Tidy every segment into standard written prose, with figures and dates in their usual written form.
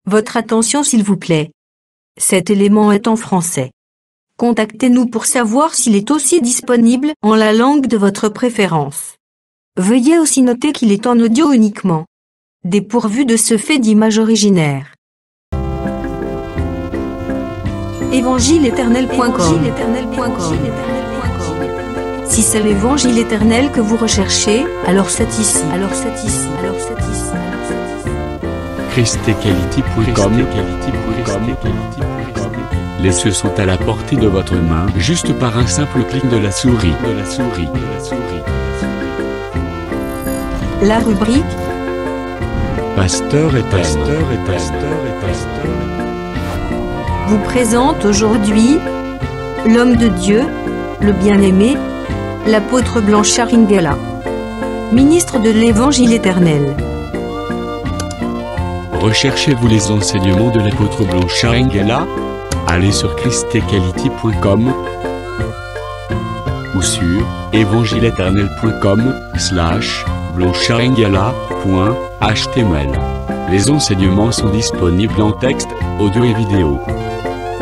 Votre attention s'il vous plaît. Cet élément est en français. Contactez-nous pour savoir s'il est aussi disponible en la langue de votre préférence. Veuillez aussi noter qu'il est en audio uniquement. Dépourvu de ce fait d'image originaire. Évangile-éternel.com. Si c'est l'évangile éternel que vous recherchez, alors c'est ici. ChristEquality.com. Les cieux sont à la portée de votre main, juste par un simple clic de la souris. La rubrique Pasteur éternel. vous présente aujourd'hui l'homme de Dieu, le bien-aimé, l'apôtre Blanchard Ingela, ministre de l'Évangile éternel. Recherchez-vous les enseignements de l'apôtre Blanchard Ingela? Allez sur ChristEquality.com ou sur evangileeternel.com/blancharengala.html. Les enseignements sont disponibles en texte, audio et vidéo.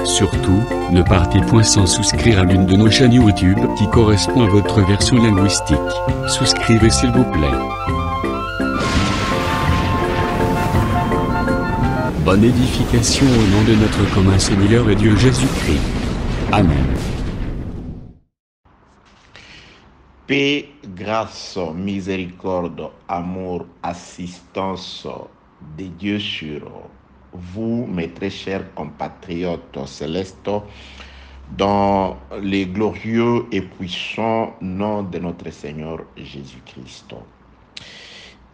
Surtout, ne partez point sans souscrire à l'une de nos chaînes YouTube qui correspond à votre version linguistique. Souscrivez s'il vous plaît. Bonne édification au nom de notre commun Seigneur et Dieu Jésus-Christ. Amen. Paix, grâce, miséricorde, amour, assistance de Dieu sur vous, mes très chers compatriotes célestes, dans les glorieux et puissants noms de notre Seigneur Jésus-Christ.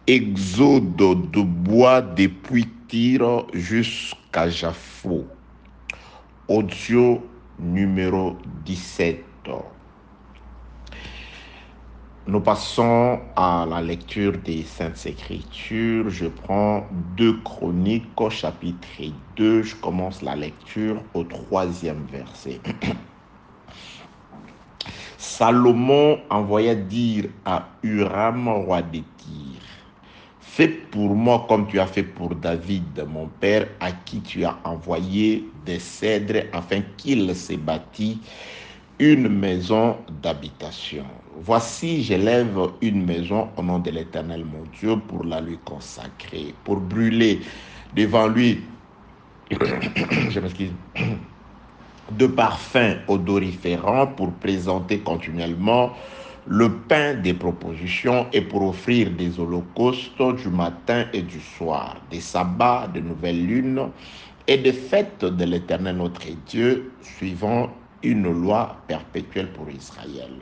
Exode de bois depuis Tyr jusqu'à Jaffo. Audio numéro 17. Nous passons à la lecture des Saintes Écritures. Je prends 2 Chroniques, chapitre 2. Je commence la lecture au 3e verset. Salomon envoya dire à Huram, roi de Tyr: fais pour moi comme tu as fait pour David, mon père, à qui tu as envoyé des cèdres afin qu'il se bâtisse une maison d'habitation. Voici, j'élève une maison au nom de l'Éternel mon Dieu pour la lui consacrer, pour brûler devant lui, je m'excuse, de parfums odoriférants, pour présenter continuellement le pain des propositions et pour offrir des holocaustes du matin et du soir, des sabbats, de nouvelles lunes et des fêtes de l'Éternel notre Dieu, suivant une loi perpétuelle pour Israël.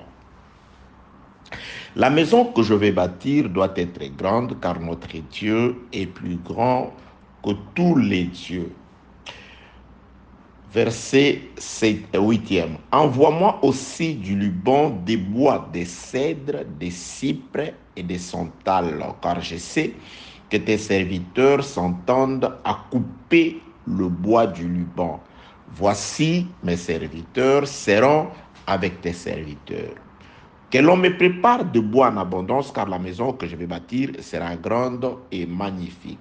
La maison que je vais bâtir doit être grande, car notre Dieu est plus grand que tous les dieux. Verset 8e. Envoie-moi aussi du Liban des bois, des cèdres, des cyprès et des santales, car je sais que tes serviteurs s'entendent à couper le bois du Liban. Voici, mes serviteurs seront avec tes serviteurs. Que l'on me prépare de bois en abondance, car la maison que je vais bâtir sera grande et magnifique.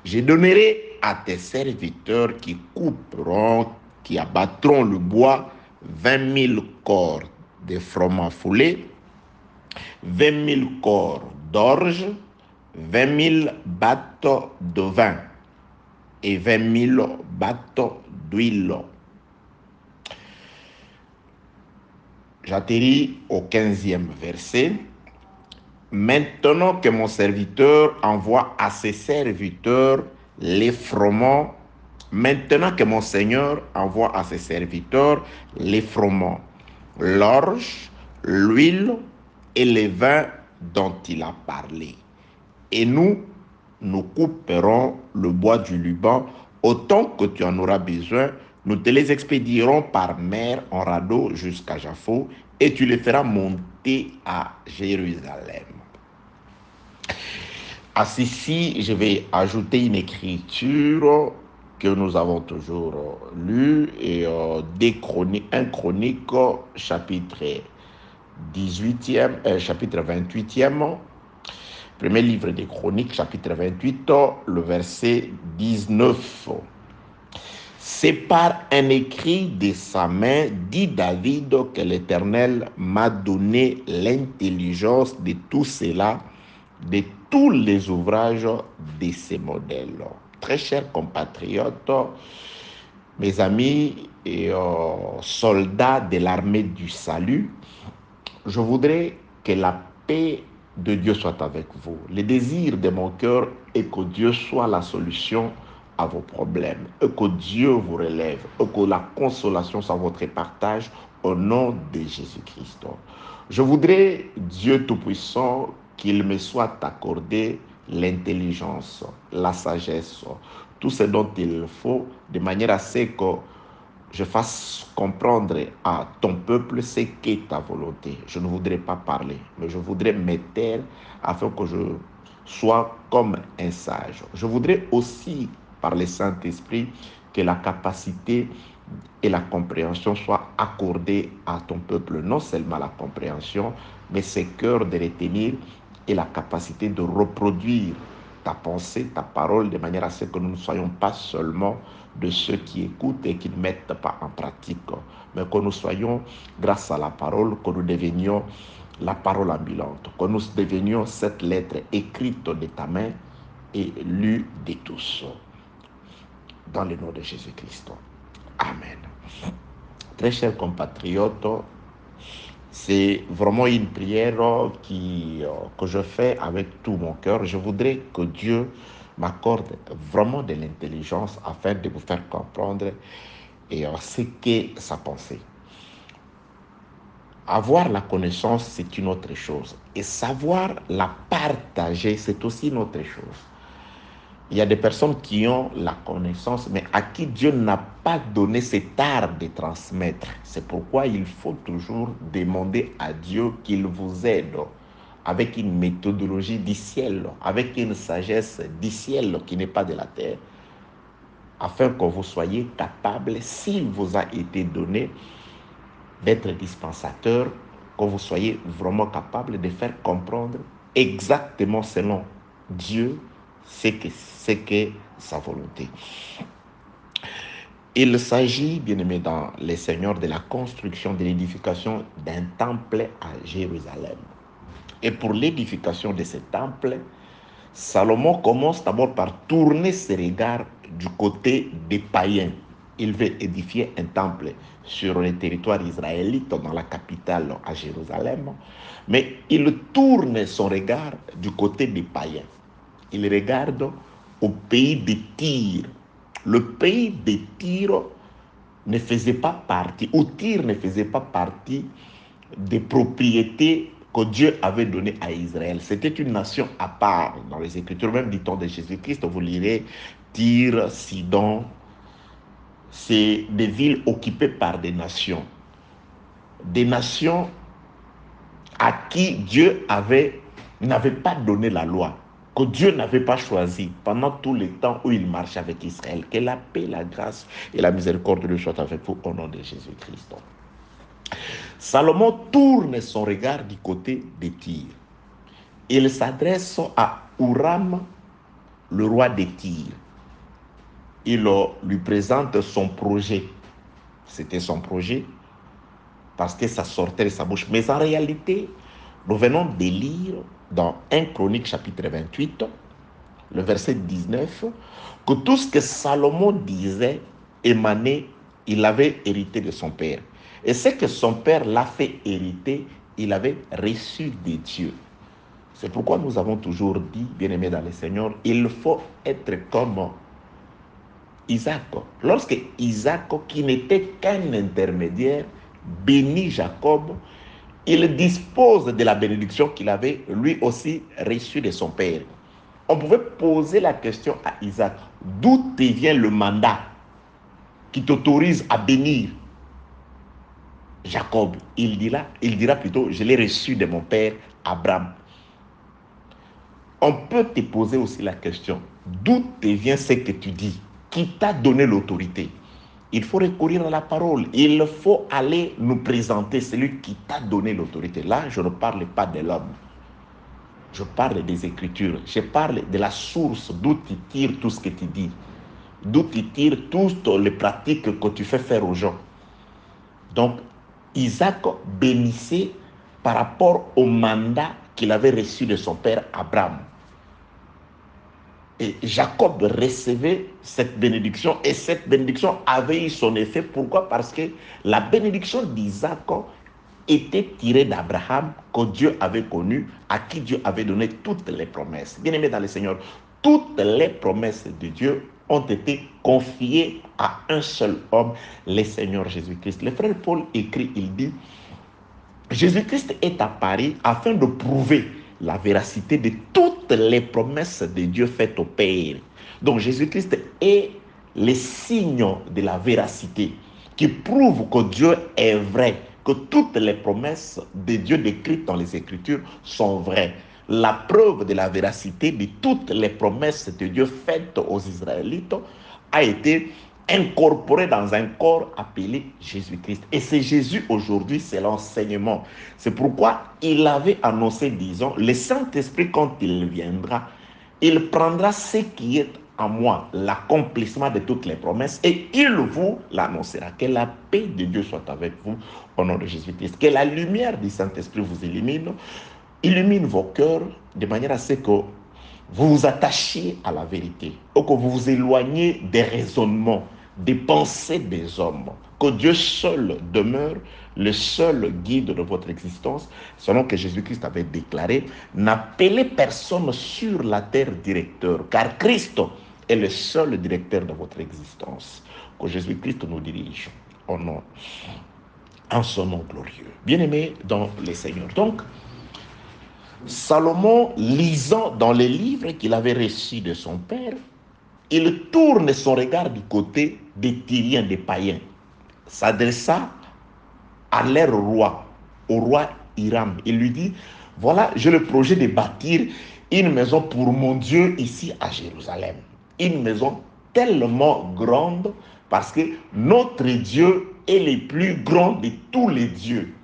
Je donnerai à tes serviteurs qui couperont, qui abattront le bois, 20 000 corps de froment foulé, 20 000 corps d'orge, 20 000 bateaux de vin et 20 000 bateaux d'huile. J'atterris au 15e verset. Maintenant que mon serviteur envoie à ses serviteurs les froment, maintenant que mon Seigneur envoie à ses serviteurs les froment, l'orge, l'huile et les vins dont il a parlé. Et nous couperons le bois du Liban autant que tu en auras besoin. Nous te les expédierons par mer en radeau jusqu'à Jaffo et tu les feras monter à Jérusalem. À ceci, je vais ajouter une écriture que nous avons toujours lue, et 1 Chronique, chapitre 28e. Premier livre des Chroniques, chapitre 28, le verset 19. C'est par un écrit de sa main, dit David, que l'Éternel m'a donné l'intelligence de tout cela, de tous les ouvrages de ces modèles. Très chers compatriotes, mes amis et soldats de l'armée du salut, je voudrais que la paix de Dieu soit avec vous. Le désir de mon cœur est que Dieu soit la solution à vos problèmes, et que Dieu vous relève, et que la consolation soit votre partage au nom de Jésus-Christ. Je voudrais, Dieu Tout-Puissant, qu'il me soit accordé l'intelligence, la sagesse, tout ce dont il faut, de manière à ce que je fasse comprendre à ton peuple ce qu'est ta volonté. Je ne voudrais pas parler, mais je voudrais me taire afin que je sois comme un sage. Je voudrais aussi, par le Saint-Esprit, que la capacité et la compréhension soient accordées à ton peuple. Non seulement la compréhension, mais ce cœur de retenir et la capacité de reproduire ta pensée, ta parole, de manière à ce que nous ne soyons pas seulement de ceux qui écoutent et qui ne mettent pas en pratique, mais que nous soyons, grâce à la parole, que nous devenions la parole ambulante, que nous devenions cette lettre écrite de ta main et lue de tous. Dans le nom de Jésus-Christ. Amen. Très chers compatriotes, c'est vraiment une prière que je fais avec tout mon cœur. Je voudrais que Dieu m'accorde vraiment de l'intelligence afin de vous faire comprendre ce qu'est sa pensée. Avoir la connaissance, c'est une autre chose. Et savoir la partager, c'est aussi une autre chose. Il y a des personnes qui ont la connaissance, mais à qui Dieu n'a pas donné cet art de transmettre. C'est pourquoi il faut toujours demander à Dieu qu'il vous aide avec une méthodologie du ciel, avec une sagesse du ciel qui n'est pas de la terre, afin que vous soyez capable, s'il vous a été donné, d'être dispensateur, que vous soyez vraiment capable de faire comprendre exactement selon Dieu c'est que sa volonté. Il s'agit, bien aimé dans les seigneurs, de la construction, de l'édification d'un temple à Jérusalem. Et pour l'édification de ce temple, Salomon commence d'abord par tourner ses regards du côté des païens. Il veut édifier un temple sur le territoire israélite, dans la capitale à Jérusalem, mais il tourne son regard du côté des païens. Il regarde au pays de Tyr. Le pays de Tyr ne faisait pas partie, ou Tyr ne faisait pas partie des propriétés que Dieu avait données à Israël. C'était une nation à part. Dans les Écritures, même du temps de Jésus-Christ, vous lirez Tyr, Sidon. C'est des villes occupées par des nations. Des nations à qui Dieu n'avait pas donné la loi, que Dieu n'avait pas choisi pendant tout le temps où il marche avec Israël. Que la paix, la grâce et la miséricorde de soient avec vous au nom de Jésus-Christ. Salomon tourne son regard du côté de Tyr. Il s'adresse à Huram, le roi de Tyr. Il lui présente son projet. C'était son projet parce que ça sortait de sa bouche. Mais en réalité, nous venons de lire dans 1 Chronique chapitre 28, le verset 19, que tout ce que Salomon disait émanait, il avait hérité de son père. Et ce que son père l'a fait hériter, il avait reçu de Dieu. C'est pourquoi nous avons toujours dit, bien-aimés dans le Seigneur, il faut être comme Isaac. Lorsque Isaac, qui n'était qu'un intermédiaire, bénit Jacob, il dispose de la bénédiction qu'il avait lui aussi reçue de son père. On pouvait poser la question à Isaac, d'où te vient le mandat qui t'autorise à bénir Jacob? Il dira plutôt, je l'ai reçu de mon père Abraham. On peut te poser aussi la question, d'où te vient ce que tu dis? Qui t'a donné l'autorité? Il faut recourir à la parole. Il faut aller nous présenter celui qui t'a donné l'autorité. Là, je ne parle pas de l'homme. Je parle des Écritures. Je parle de la source d'où tu tires tout ce que tu dis. D'où tu tires toutes les pratiques que tu fais faire aux gens. Donc, Isaac bénissait par rapport au mandat qu'il avait reçu de son père Abraham. Et Jacob recevait cette bénédiction et cette bénédiction avait eu son effet. Pourquoi? Parce que la bénédiction d'Isaac était tirée d'Abraham que Dieu avait connu, à qui Dieu avait donné toutes les promesses. Bien-aimés dans le Seigneur, toutes les promesses de Dieu ont été confiées à un seul homme, le Seigneur Jésus-Christ. Le frère Paul écrit, il dit, Jésus-Christ est apparu afin de prouver la véracité de toutes les promesses de Dieu faites au Père. Donc Jésus-Christ est le signe de la véracité qui prouve que Dieu est vrai, que toutes les promesses de Dieu décrites dans les Écritures sont vraies. La preuve de la véracité de toutes les promesses de Dieu faites aux Israélites a été incorporé dans un corps appelé Jésus-Christ. Et c'est Jésus aujourd'hui, c'est l'enseignement. C'est pourquoi il avait annoncé, disons, le Saint-Esprit quand il viendra, il prendra ce qui est en moi, l'accomplissement de toutes les promesses, et il vous l'annoncera. Que la paix de Dieu soit avec vous au nom de Jésus-Christ. Que la lumière du Saint-Esprit vous illumine vos cœurs de manière à ce que vous vous attachiez à la vérité, ou que vous vous éloignez des raisonnements, des pensées des hommes, que Dieu seul demeure le seul guide de votre existence, selon que Jésus-Christ avait déclaré, n'appelez personne sur la terre directeur, car Christ est le seul directeur de votre existence. Que Jésus-Christ nous dirige en son nom glorieux. Bien-aimés dans le Seigneur. Donc, Salomon, lisant dans les livres qu'il avait reçus de son père, il tourne son regard du côté des Tyriens, des païens, s'adressa à leur roi, au roi Hiram. Il lui dit, voilà, j'ai le projet de bâtir une maison pour mon Dieu ici à Jérusalem. Une maison tellement grande parce que notre Dieu est le plus grand de tous les dieux.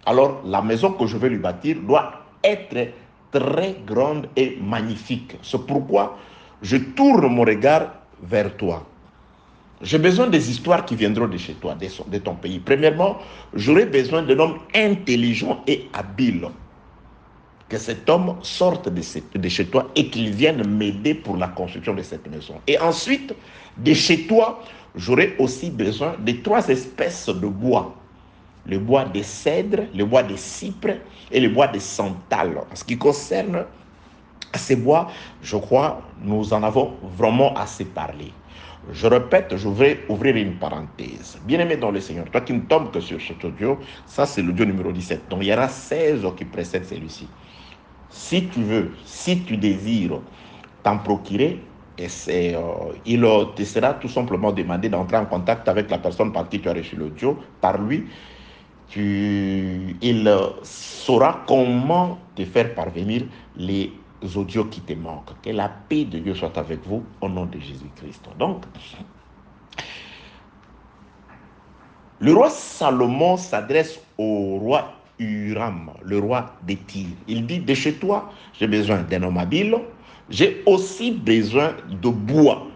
Alors, la maison que je vais lui bâtir doit être très grande et magnifique. C'est pourquoi je tourne mon regard vers toi. J'ai besoin des histoires qui viendront de chez toi, de ton pays. Premièrement, j'aurai besoin d'un homme intelligent et habile. Que cet homme sorte de chez toi et qu'il vienne m'aider pour la construction de cette maison. Et ensuite, de chez toi, j'aurai aussi besoin de 3 espèces de bois. Le bois de cèdre, le bois de cypre et le bois de santal. En ce qui concerne ces bois, je crois, nous en avons vraiment assez parlé. Je répète, je vais ouvrir une parenthèse. Bien-aimé dans le Seigneur, toi qui ne tombes que sur cet audio, ça c'est l'audio numéro 17. Donc il y aura 16 qui précèdent celui-ci. Si tu veux, si tu désires t'en procurer, il te sera tout simplement demandé d'entrer en contact avec la personne par qui tu as reçu l'audio, par lui. Il saura comment te faire parvenir les audios qui te manquent. Que la paix de Dieu soit avec vous au nom de Jésus-Christ. Donc, le roi Salomon s'adresse au roi Hiram, le roi de Tyr. Il dit, de chez toi, j'ai besoin d'un homme habile, j'ai aussi besoin de bois.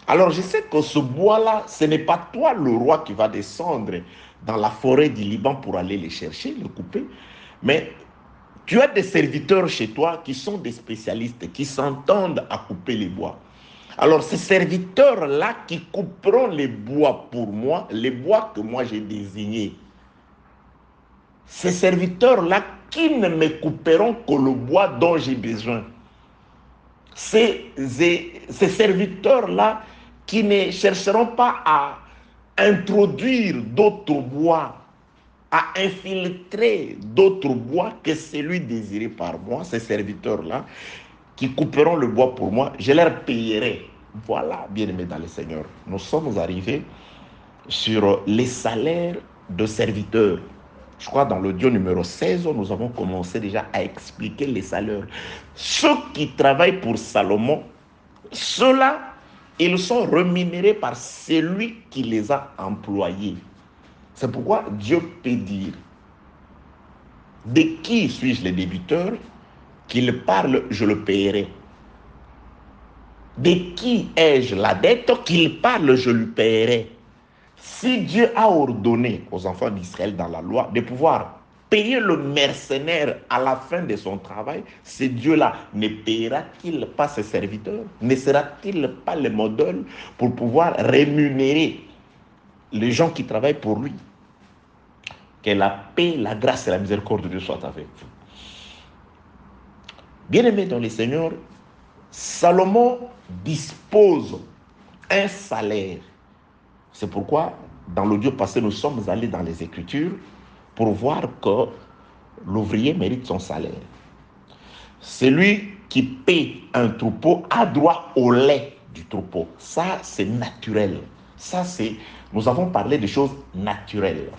Alors, je sais que ce bois-là, ce n'est pas toi, le roi, qui va descendre dans la forêt du Liban pour aller les chercher, les couper, mais tu as des serviteurs chez toi qui sont des spécialistes, qui s'entendent à couper les bois. Alors, ces serviteurs-là qui couperont les bois pour moi, les bois que moi j'ai désignés, ces serviteurs-là qui ne me couperont que le bois dont j'ai besoin. Ces serviteurs-là qui ne chercheront pas à introduire d'autres bois, à infiltrer d'autres bois que celui désiré par moi, ces serviteurs-là, qui couperont le bois pour moi, je leur payerai. Voilà, bien-aimés dans le Seigneur, nous sommes arrivés sur les salaires de serviteurs. Je crois dans l'audio numéro 16, nous avons commencé déjà à expliquer les salaires. Ceux qui travaillent pour Salomon, ceux-là, ils sont rémunérés par celui qui les a employés. C'est pourquoi Dieu peut dire, de qui suis-je le débiteur? qu'il parle, je le paierai. De qui ai-je la dette? Qu'il parle, je lui paierai. Si Dieu a ordonné aux enfants d'Israël dans la loi de pouvoir payer le mercenaire à la fin de son travail, ce Dieu-là ne paiera-t-il pas ses serviteurs? Ne sera-t-il pas le modèle pour pouvoir rémunérer les gens qui travaillent pour lui? Que la paix, la grâce et la miséricorde de Dieu soient avec vous. Bien-aimés dans le Seigneur, Salomon dispose un salaire. C'est pourquoi, dans l'audio passé, nous sommes allés dans les Écritures pour voir que l'ouvrier mérite son salaire. Celui qui paie un troupeau a droit au lait du troupeau. Ça, c'est naturel. Ça, c'est... Nous avons parlé de choses naturelles.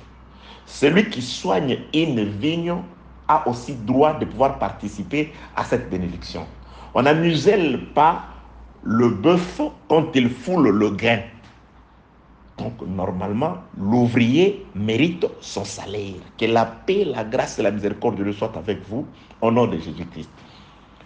Celui qui soigne une vigne a aussi droit de pouvoir participer à cette bénédiction. On ne muselle pas le bœuf quand il foule le grain. Donc, normalement, l'ouvrier mérite son salaire. Que la paix, la grâce et la miséricorde de Dieu soient avec vous, au nom de Jésus-Christ.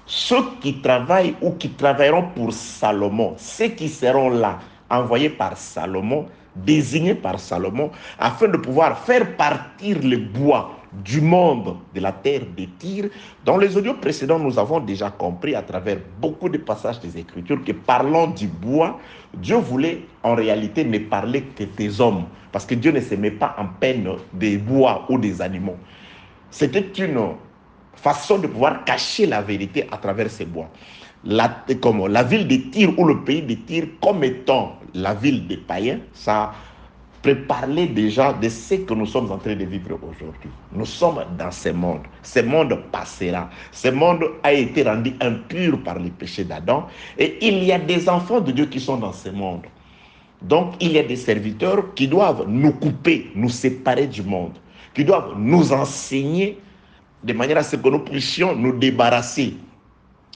Ceux qui travaillent ou qui travailleront pour Salomon, ceux qui seront là, envoyés par Salomon, désignés par Salomon, afin de pouvoir faire partir le bois du monde de la terre de Tyr. Dans les audios précédents, nous avons déjà compris à travers beaucoup de passages des Écritures que parlant du bois, Dieu voulait en réalité ne parler que des hommes, parce que Dieu ne se met pas en peine des bois ou des animaux. C'était une façon de pouvoir cacher la vérité à travers ces bois. La ville de Tyr ou le pays de Tyr comme étant la ville des païens, ça parlait déjà de ce que nous sommes en train de vivre aujourd'hui. Nous sommes dans ce monde. Ce monde passera. Ce monde a été rendu impur par les péchés d'Adam. Et il y a des enfants de Dieu qui sont dans ce monde. Donc, il y a des serviteurs qui doivent nous couper, nous séparer du monde, qui doivent nous enseigner de manière à ce que nous puissions nous débarrasser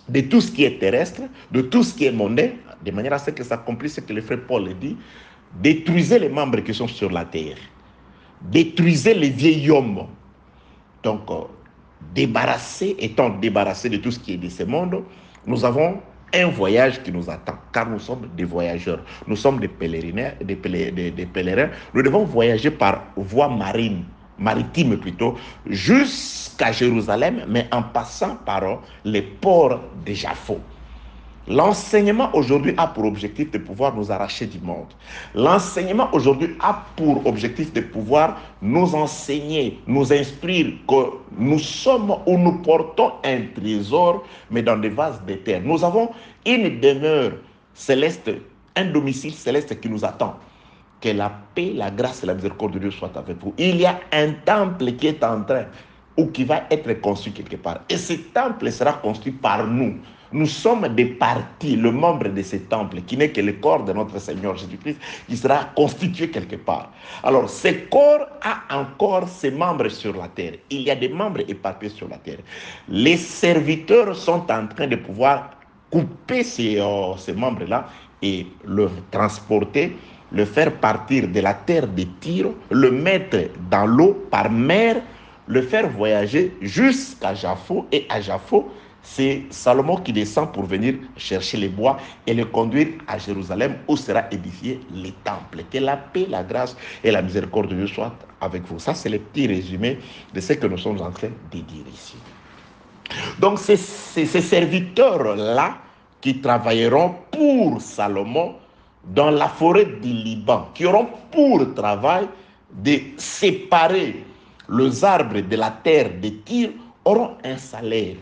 de tout ce qui est terrestre, de tout ce qui est mondain, de manière à ce que s'accomplisse ce que le frère Paul dit. Détruisez les membres qui sont sur la terre. Détruisez les vieils hommes. Donc, étant débarrassés de tout ce qui est de ce monde, nous avons un voyage qui nous attend, car nous sommes des voyageurs. Nous sommes des pèlerins. Nous devons voyager par voie maritime plutôt, jusqu'à Jérusalem, mais en passant par les ports de Jaffo. L'enseignement aujourd'hui a pour objectif de pouvoir nous arracher du monde. L'enseignement aujourd'hui a pour objectif de pouvoir nous enseigner, nous instruire que nous sommes ou nous portons un trésor, mais dans des vases de terre. Nous avons une demeure céleste, un domicile céleste qui nous attend. Que la paix, la grâce et la miséricorde de Dieu soient avec vous. Il y a un temple qui est en train ou qui va être construit quelque part. Et ce temple sera construit par nous. Nous sommes des parties, le membre de ce temple, qui n'est que le corps de notre Seigneur Jésus-Christ, qui sera constitué quelque part. Alors, ce corps a encore ses membres sur la terre. Il y a des membres éparpillés sur la terre. Les serviteurs sont en train de pouvoir couper ces membres-là et le transporter, le faire partir de la terre de Tyr, le mettre dans l'eau par mer, le faire voyager jusqu'à Jaffo. Et à Jaffo, c'est Salomon qui descend pour venir chercher les bois et le conduire à Jérusalem où sera édifié le temple. Que la paix, la grâce et la miséricorde de Dieu soient avec vous. Ça, c'est le petit résumé de ce que nous sommes en train de dire ici. Donc, c'est ces serviteurs-là qui travailleront pour Salomon dans la forêt du Liban, qui auront pour travail de séparer les arbres de la terre de Tyr, auront un salaire.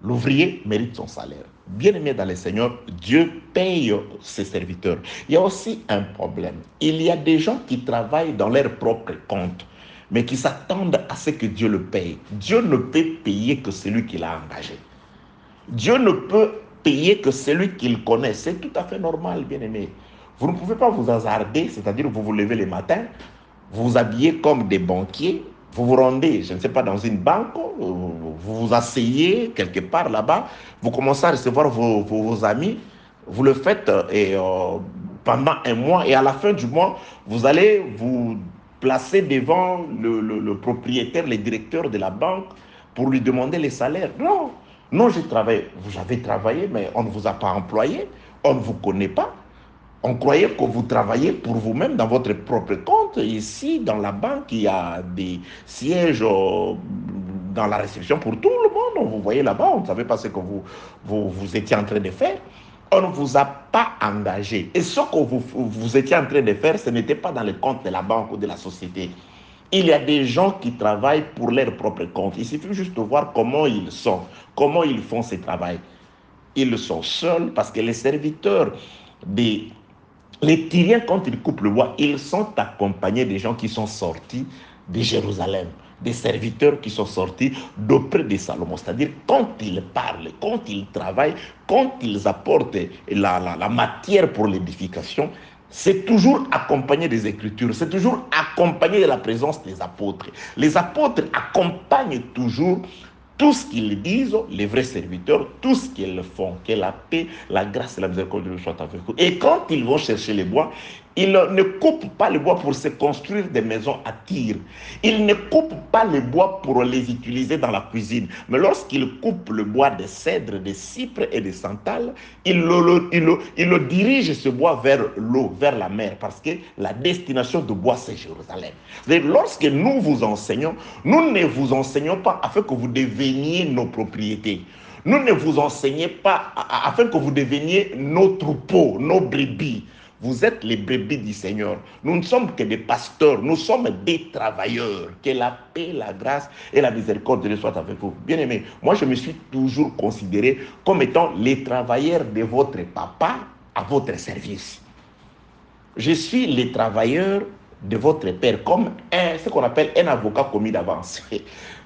L'ouvrier mérite son salaire. Bien-aimé dans le Seigneur, Dieu paye ses serviteurs. Il y a aussi un problème. Il y a des gens qui travaillent dans leur propre compte, mais qui s'attendent à ce que Dieu le paye. Dieu ne peut payer que celui qui l'a engagé. Dieu ne peut payer que celui qu'il connaît. C'est tout à fait normal, bien-aimé. Vous ne pouvez pas vous hasarder, c'est-à-dire vous vous levez le matin, vous vous habillez comme des banquiers, vous vous rendez, je ne sais pas, dans une banque, vous vous asseyez quelque part là-bas, vous commencez à recevoir vos amis, vous le faites pendant un mois, et à la fin du mois, vous allez vous placer devant le propriétaire, le directeur de la banque, pour lui demander les salaires. Non, non, j'ai travaillé. Vous avez travaillé, mais on ne vous a pas employé. On ne vous connaît pas. On croyait que vous travaillez pour vous-même dans votre propre compte. Ici, dans la banque, il y a des sièges dans la réception pour tout le monde. On vous voyait là-bas, on ne savait pas ce que vous étiez en train de faire. On ne vous a pas engagé. Et ce que vous étiez en train de faire, ce n'était pas dans le compte de la banque ou de la société. Il y a des gens qui travaillent pour leur propre compte. Il suffit juste de voir comment ils sont, comment ils font ce travail. Ils sont seuls parce que les serviteurs les Tyriens, quand ils coupent le bois, ils sont accompagnés des gens qui sont sortis de Jérusalem, des serviteurs qui sont sortis d'auprès de Salomon. C'est-à-dire, quand ils parlent, quand ils travaillent, quand ils apportent la matière pour l'édification, c'est toujours accompagné des Écritures, c'est toujours accompagné de la présence des apôtres. Les apôtres accompagnent toujours tout ce qu'ils disent, les vrais serviteurs, tout ce qu'ils font, que la paix, la grâce et la miséricorde de Dieu soient avec vous. Et quand ils vont chercher les bois, ils ne coupent pas les bois pour se construire des maisons à tir. Ils ne coupent pas les bois pour les utiliser dans la cuisine. Mais lorsqu'ils coupent le bois de cèdre, de cypre et de santal, ils le dirigent ce bois vers l'eau, vers la mer, parce que la destination du bois, c'est Jérusalem. Lorsque nous vous enseignons, nous ne vous enseignons pas afin que vous deveniez nos propriétés. Nous ne vous enseignons pas afin que vous deveniez nos troupeaux, nos brebis. Vous êtes les brebis du Seigneur. Nous ne sommes que des pasteurs, nous sommes des travailleurs. Que la paix, la grâce et la miséricorde de Dieu soient avec vous. Bien-aimés, moi je me suis toujours considéré comme étant les travailleurs de votre papa à votre service. Je suis les travailleurs de votre père, comme ce qu'on appelle un avocat commis d'avance.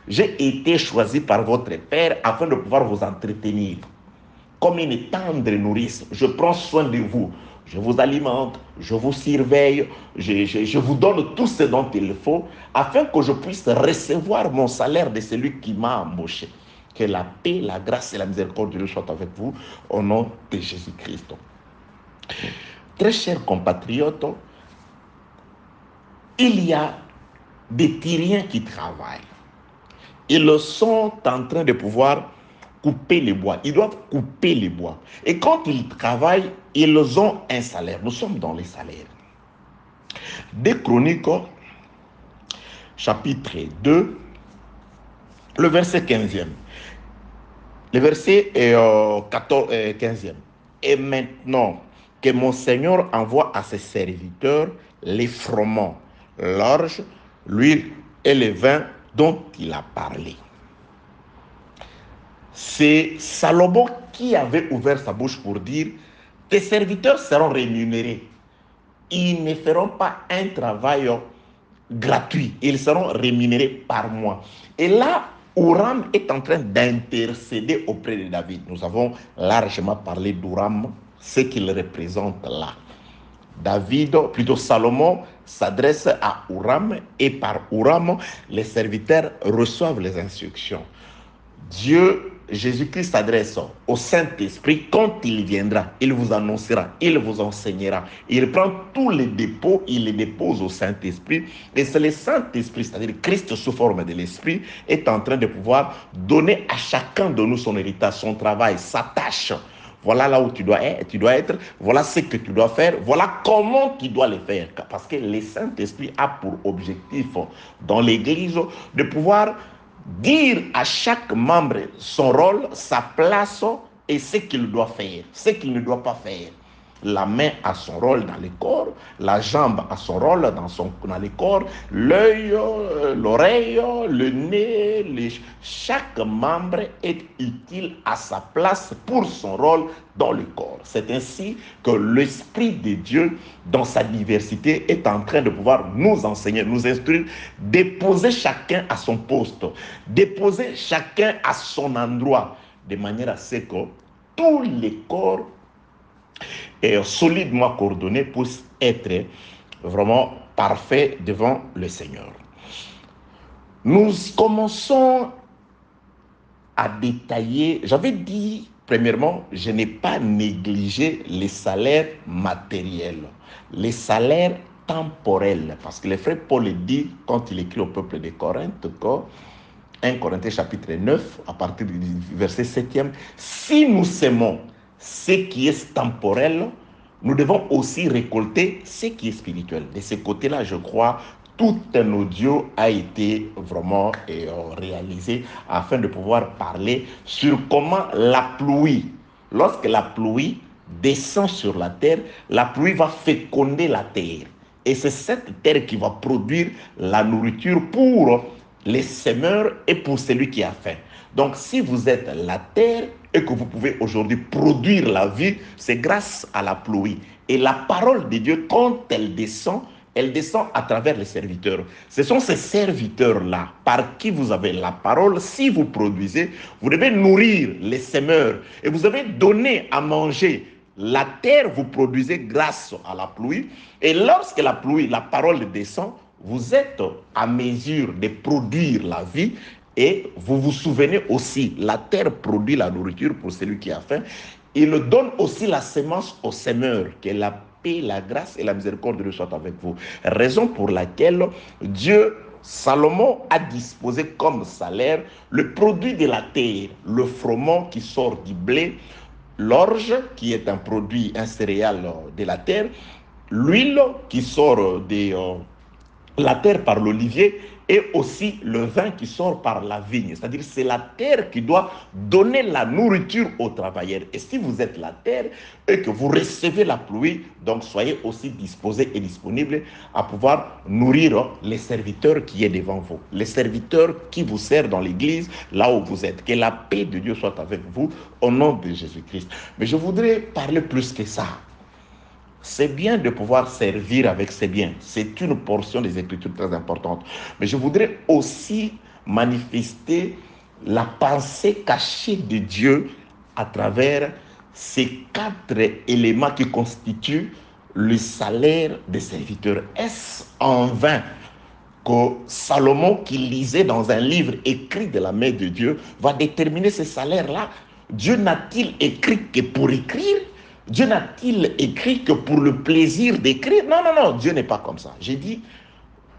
J'ai été choisi par votre père afin de pouvoir vous entretenir. Comme une tendre nourrice, je prends soin de vous. Je vous alimente, je vous surveille, je vous donne tout ce dont il faut afin que je puisse recevoir mon salaire de celui qui m'a embauché. Que la paix, la grâce et la miséricorde de Dieu soient avec vous au nom de Jésus-Christ. Très chers compatriotes, il y a des Tyriens qui travaillent. Ils sont en train de pouvoir couper les bois. Ils doivent couper les bois. Et quand ils travaillent, ils ont un salaire. Nous sommes dans les salaires. Des Chroniques, chapitre 2, le verset 15e. Le verset 15e. Et maintenant que mon Seigneur envoie à ses serviteurs les froment, l'orge, l'huile et le vin dont il a parlé. C'est Salomon qui avait ouvert sa bouche pour dire: tes serviteurs seront rémunérés. Ils ne feront pas un travail gratuit. Ils seront rémunérés par mois. Et là, Huram est en train d'intercéder auprès de David. Nous avons largement parlé d'Huram, ce qu'il représente là. David, plutôt Salomon, s'adresse à Huram et par Huram, les serviteurs reçoivent les instructions. Dieu, Jésus-Christ s'adresse au Saint-Esprit. Quand il viendra, il vous annoncera, il vous enseignera. Il prend tous les dépôts, il les dépose au Saint-Esprit. Et c'est le Saint-Esprit, c'est-à-dire Christ sous forme de l'Esprit, est en train de pouvoir donner à chacun de nous son héritage, son travail, sa tâche. Voilà là où tu dois être, voilà ce que tu dois faire, voilà comment tu dois le faire. Parce que le Saint-Esprit a pour objectif dans l'Église de pouvoir dire à chaque membre son rôle, sa place et ce qu'il doit faire, ce qu'il ne doit pas faire. La main a son rôle dans le corps, la jambe a son rôle dans le corps, l'œil, l'oreille, le nez, chaque membre est utile à sa place pour son rôle dans le corps. C'est ainsi que l'Esprit de Dieu, dans sa diversité, est en train de pouvoir nous enseigner, nous instruire, déposer chacun à son poste, déposer chacun à son endroit, de manière à ce que tous les corps et solidement coordonnés puissent être vraiment parfaits devant le Seigneur. Nous commençons à détailler. J'avais dit, premièrement, je n'ai pas négligé les salaires matériels, les salaires temporels, parce que le frère Paul dit, quand il écrit au peuple de Corinthe, que 1 Corinthiens chapitre 9, à partir du verset 7e, si nous sémons ce qui est temporel, nous devons aussi récolter ce qui est spirituel. De ce côté-là, je crois, tout un audio a été vraiment réalisé afin de pouvoir parler sur comment la pluie, lorsque la pluie descend sur la terre, la pluie va féconder la terre. Et c'est cette terre qui va produire la nourriture pour les semeurs et pour celui qui a faim. Donc, si vous êtes la terre et que vous pouvez aujourd'hui produire la vie, c'est grâce à la pluie. Et la parole de Dieu, quand elle descend à travers les serviteurs. Ce sont ces serviteurs-là par qui vous avez la parole. Si vous produisez, vous devez nourrir les semeurs et vous devez donner à manger. La terre, vous produisez grâce à la pluie. Et lorsque la pluie, la parole descend, vous êtes à mesure de produire la vie. Et vous vous souvenez aussi, la terre produit la nourriture pour celui qui a faim. Il donne aussi la semence aux semeurs, que la paix, la grâce et la miséricorde de Dieu soient avec vous. Raison pour laquelle Dieu, Salomon a disposé comme salaire le produit de la terre, le froment qui sort du blé, l'orge qui est un produit, un céréale de la terre, l'huile qui sort de la terre par l'olivier et aussi le vin qui sort par la vigne. C'est-à-dire c'est la terre qui doit donner la nourriture aux travailleurs. Et si vous êtes la terre et que vous recevez la pluie, donc soyez aussi disposés et disponibles à pouvoir nourrir les serviteurs qui est devant vous. Les serviteurs qui vous servent dans l'église, là où vous êtes. Que la paix de Dieu soit avec vous au nom de Jésus-Christ. Mais je voudrais parler plus que ça. C'est bien de pouvoir servir avec ses biens. C'est une portion des Écritures très importante. Mais je voudrais aussi manifester la pensée cachée de Dieu à travers ces 4 éléments qui constituent le salaire des serviteurs. Est-ce en vain que Salomon, qui lisait dans un livre écrit de la main de Dieu, va déterminer ce salaire-là? Dieu n'a-t-il écrit que pour écrire? Dieu n'a-t-il écrit que pour le plaisir d'écrire? Non, non, non, Dieu n'est pas comme ça. J'ai dit,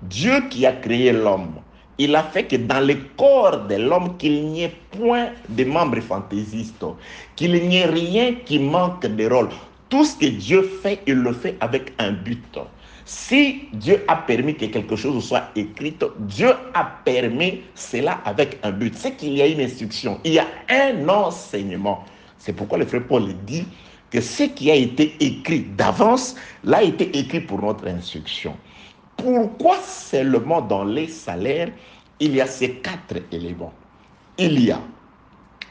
Dieu qui a créé l'homme, il a fait que dans le corps de l'homme, qu'il n'y ait point de membres fantaisistes, qu'il n'y ait rien qui manque de rôle. Tout ce que Dieu fait, il le fait avec un but. Si Dieu a permis que quelque chose soit écrit, Dieu a permis cela avec un but. C'est qu'il y a une instruction, il y a un enseignement. C'est pourquoi le frère Paul dit que ce qui a été écrit d'avance, l'a été écrit pour notre instruction. Pourquoi seulement dans les salaires, il y a ces 4 éléments? Il y a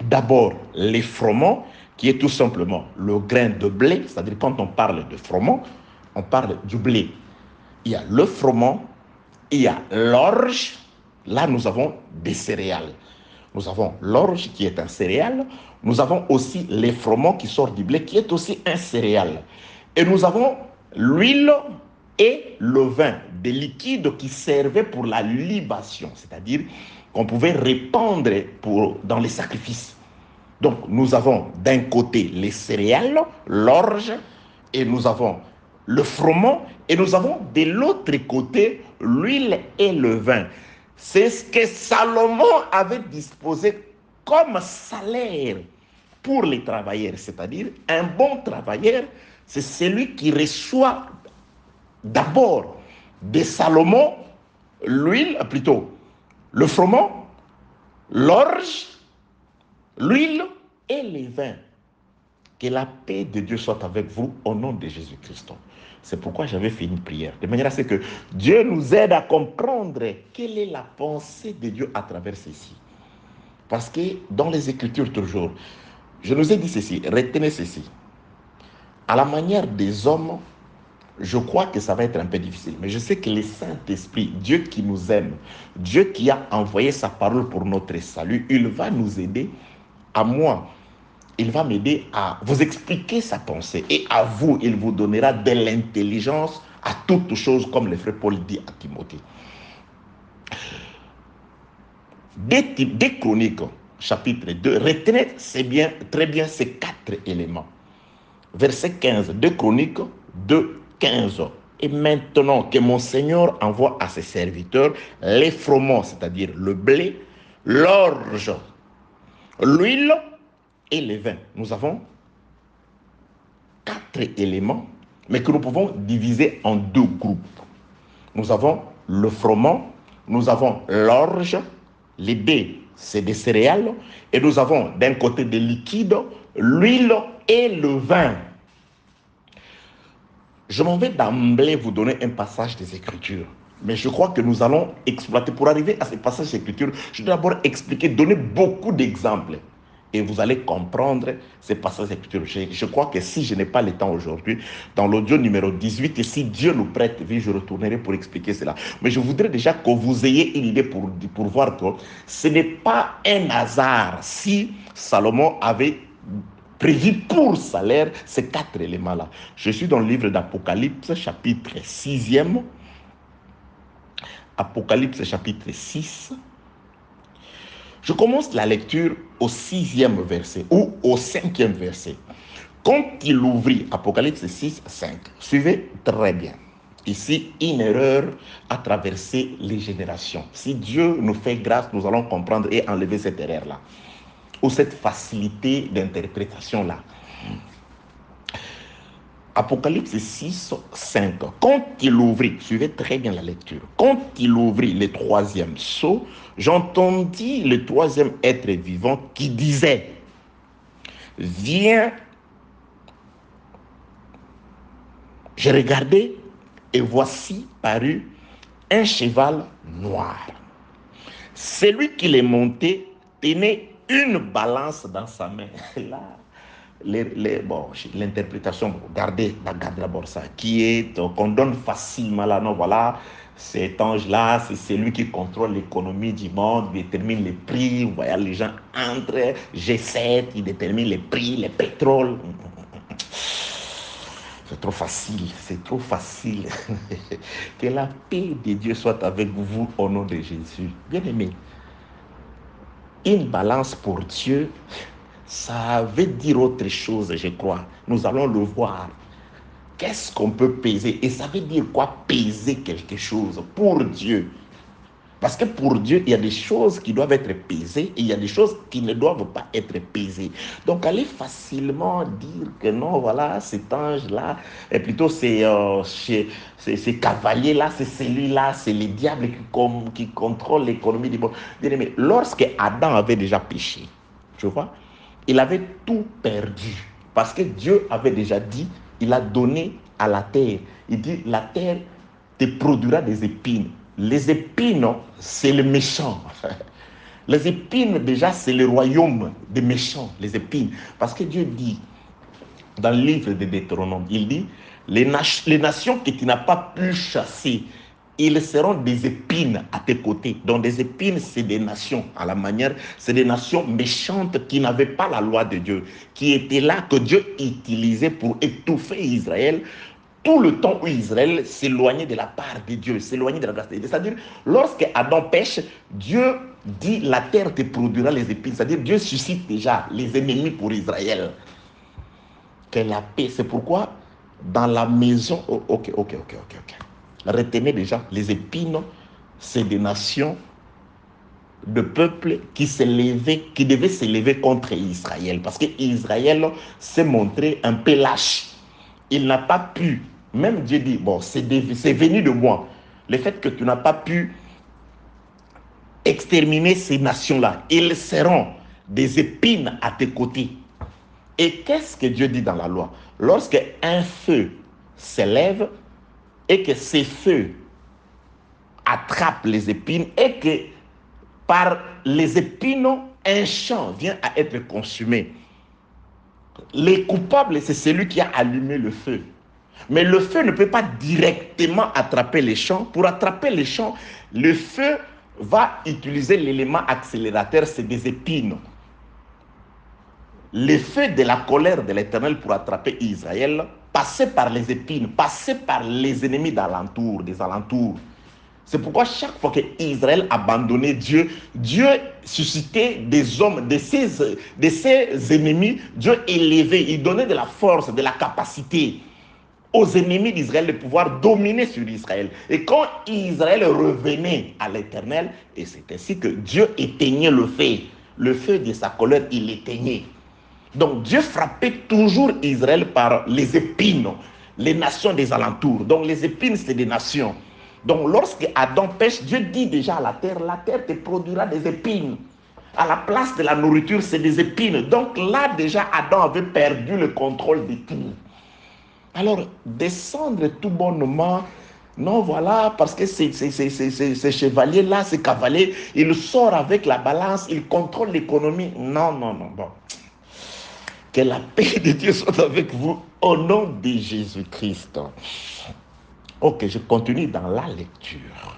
d'abord les froment, qui est tout simplement le grain de blé, c'est-à-dire quand on parle de froment, on parle du blé. Il y a le froment, il y a l'orge, là nous avons des céréales. Nous avons l'orge qui est un céréale. Nous avons aussi les froment qui sort du blé qui est aussi un céréale. Et nous avons l'huile et le vin, des liquides qui servaient pour la libation, c'est-à-dire qu'on pouvait répandre dans les sacrifices. Donc nous avons d'un côté les céréales, l'orge, et nous avons le froment, et nous avons de l'autre côté l'huile et le vin. C'est ce que Salomon avait disposé comme salaire pour les travailleurs. C'est-à-dire, un bon travailleur, c'est celui qui reçoit d'abord de Salomon l'huile, plutôt le froment, l'orge, l'huile et les vins. Que la paix de Dieu soit avec vous au nom de Jésus-Christ. C'est pourquoi j'avais fait une prière, de manière à ce que Dieu nous aide à comprendre quelle est la pensée de Dieu à travers ceci. Parce que dans les Écritures toujours, je nous ai dit ceci, retenez ceci. À la manière des hommes, je crois que ça va être un peu difficile, mais je sais que le Saint-Esprit, Dieu qui nous aime, Dieu qui a envoyé sa parole pour notre salut, il va nous aider, à moi, il va m'aider à vous expliquer sa pensée. Et à vous, il vous donnera de l'intelligence à toutes choses, comme le frère Paul dit à Timothée. Des Chroniques, chapitre 2, retenez très bien ces 4 éléments. Verset 15, 2 Chroniques 2, 15. Et maintenant que mon Seigneur envoie à ses serviteurs les froment, c'est-à-dire le blé, l'orge, l'huile et le vin. Nous avons 4 éléments, mais que nous pouvons diviser en 2 groupes. Nous avons le froment, nous avons l'orge, les B, c'est des céréales, et nous avons d'un côté des liquides, l'huile et le vin. Je m'en vais d'emblée vous donner un passage des Écritures. Mais je crois que nous allons exploiter. Pour arriver à ce passage des Écritures, je dois d'abord expliquer, donner beaucoup d'exemples. Et vous allez comprendre ces passages des Écritures. Je crois que si je n'ai pas le temps aujourd'hui, dans l'audio numéro 18, et si Dieu nous prête vie, je retournerai pour expliquer cela. Mais je voudrais déjà que vous ayez une idée pour voir que ce n'est pas un hasard si Salomon avait prévu pour salaire ces 4 éléments-là. Je suis dans le livre d'Apocalypse, chapitre 6e. Apocalypse, chapitre 6. Je commence la lecture au 6e verset ou au 5e verset. Quand il ouvrit, Apocalypse 6, 5. Suivez très bien. Ici, une erreur a traversé les générations. Si Dieu nous fait grâce, nous allons comprendre et enlever cette erreur-là. Ou cette facilité d'interprétation-là. Apocalypse 6, 5. Quand il ouvrit, suivez très bien la lecture. Quand il ouvrit le 3e sceau, j'entendis le 3e être vivant qui disait: viens. J'ai regardé et voici parut un cheval noir. Celui qui l'est monté tenait une balance dans sa main. Là, l'interprétation, regardez d'abord ça, qui est qu'on donne facilement là, non, voilà, cet ange-là, c'est celui qui contrôle l'économie du monde, il détermine les prix, vous voyez, les gens entrent, G7, il détermine les prix, les pétroles. C'est trop facile, c'est trop facile. Que la paix de Dieu soit avec vous au nom de Jésus. Bien-aimés, une balance pour Dieu, ça veut dire autre chose, je crois. Nous allons le voir. Qu'est-ce qu'on peut peser? Et ça veut dire quoi, peser quelque chose pour Dieu? Parce que pour Dieu, il y a des choses qui doivent être pesées et il y a des choses qui ne doivent pas être pesées. Donc, allez facilement dire que non, voilà, cet ange-là, et plutôt ces cavaliers-là, c'est celui-là, c'est les diables qui contrôlent l'économie du monde. Mais lorsque Adam avait déjà péché, tu vois, il avait tout perdu. Parce que Dieu avait déjà dit, il a donné à la terre. Il dit, la terre te produira des épines. Les épines, c'est le méchant. Les épines, déjà, c'est le royaume des méchants, les épines. Parce que Dieu dit, dans le livre de Deutéronome, il dit, les nations que tu n'as pas pu chasser, ils seront des épines à tes côtés. Donc des épines, c'est des nations, à la manière, c'est des nations méchantes qui n'avaient pas la loi de Dieu, qui étaient là, que Dieu utilisait pour étouffer Israël, tout le temps où Israël s'éloignait de la part de Dieu, s'éloignait de la grâce de Dieu. C'est-à-dire, lorsque Adam pêche, Dieu dit, la terre te produira les épines. C'est-à-dire, Dieu suscite déjà les ennemis pour Israël. Que la paix, c'est pourquoi, dans la maison, ok. Retenez déjà, les épines, c'est des nations, de peuples qui devaient s'élever contre Israël. Parce que Israël s'est montré un peu lâche. Il n'a pas pu. Même Dieu dit, bon, c'est venu de moi. Le fait que tu n'as pas pu exterminer ces nations-là, ils seront des épines à tes côtés. Et qu'est-ce que Dieu dit dans la loi? Lorsque un feu s'élève et que ces feux attrapent les épines et que par les épines, un champ vient à être consumé. Les coupables, c'est celui qui a allumé le feu. Mais le feu ne peut pas directement attraper les champs. Pour attraper les champs, le feu va utiliser l'élément accélérateur, c'est des épines. Le feu de la colère de l'Éternel pour attraper Israël passait par les épines, passait par les ennemis des alentours. C'est pourquoi chaque fois qu'Israël abandonnait Dieu, Dieu suscitait des hommes, de ses ennemis, Dieu élevait, il donnait de la force, de la capacité. aux ennemis d'Israël de pouvoir dominer sur Israël. Et quand Israël revenait à l'Éternel, et c'est ainsi que Dieu éteignait le feu de sa colère, il l'éteignait. Donc Dieu frappait toujours Israël par les épines, les nations des alentours. Donc les épines, c'est des nations. Donc lorsque Adam pêche, Dieu dit déjà à la terre te produira des épines. À la place de la nourriture, c'est des épines. Donc là, déjà, Adam avait perdu le contrôle de tout. Alors, descendre tout bonnement, non, voilà, parce que ces chevaliers-là, ces cavaliers, ils sortent avec la balance, ils contrôlent l'économie. Non, non, non, bon. Que la paix de Dieu soit avec vous au nom de Jésus-Christ. Ok, je continue dans la lecture.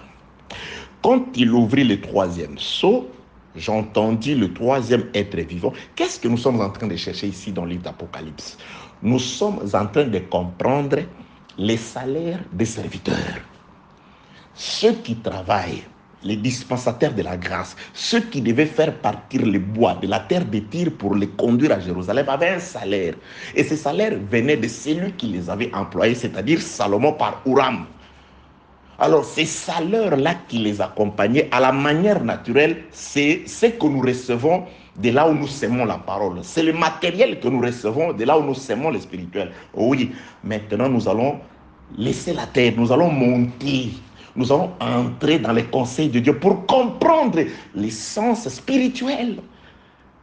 Quand il ouvrit le troisième sceau, j'entendis le troisième être vivant. Qu'est-ce que nous sommes en train de chercher ici dans le livre d'Apocalypse? Nous sommes en train de comprendre les salaires des serviteurs. Ceux qui travaillent, les dispensataires de la grâce, ceux qui devaient faire partir le bois de la terre de Tyr pour les conduire à Jérusalem avaient un salaire. Et ce salaire venait de celui qui les avait employés, c'est-à-dire Salomon par Huram. Alors, ces salaires-là qui les accompagnaient, à la manière naturelle, c'est ce que nous recevons de là où nous sémons la parole. C'est le matériel que nous recevons de là où nous sémons le spirituel. Oui, maintenant nous allons laisser la terre, nous allons monter, nous allons entrer dans les conseils de Dieu pour comprendre l'essence spirituelle.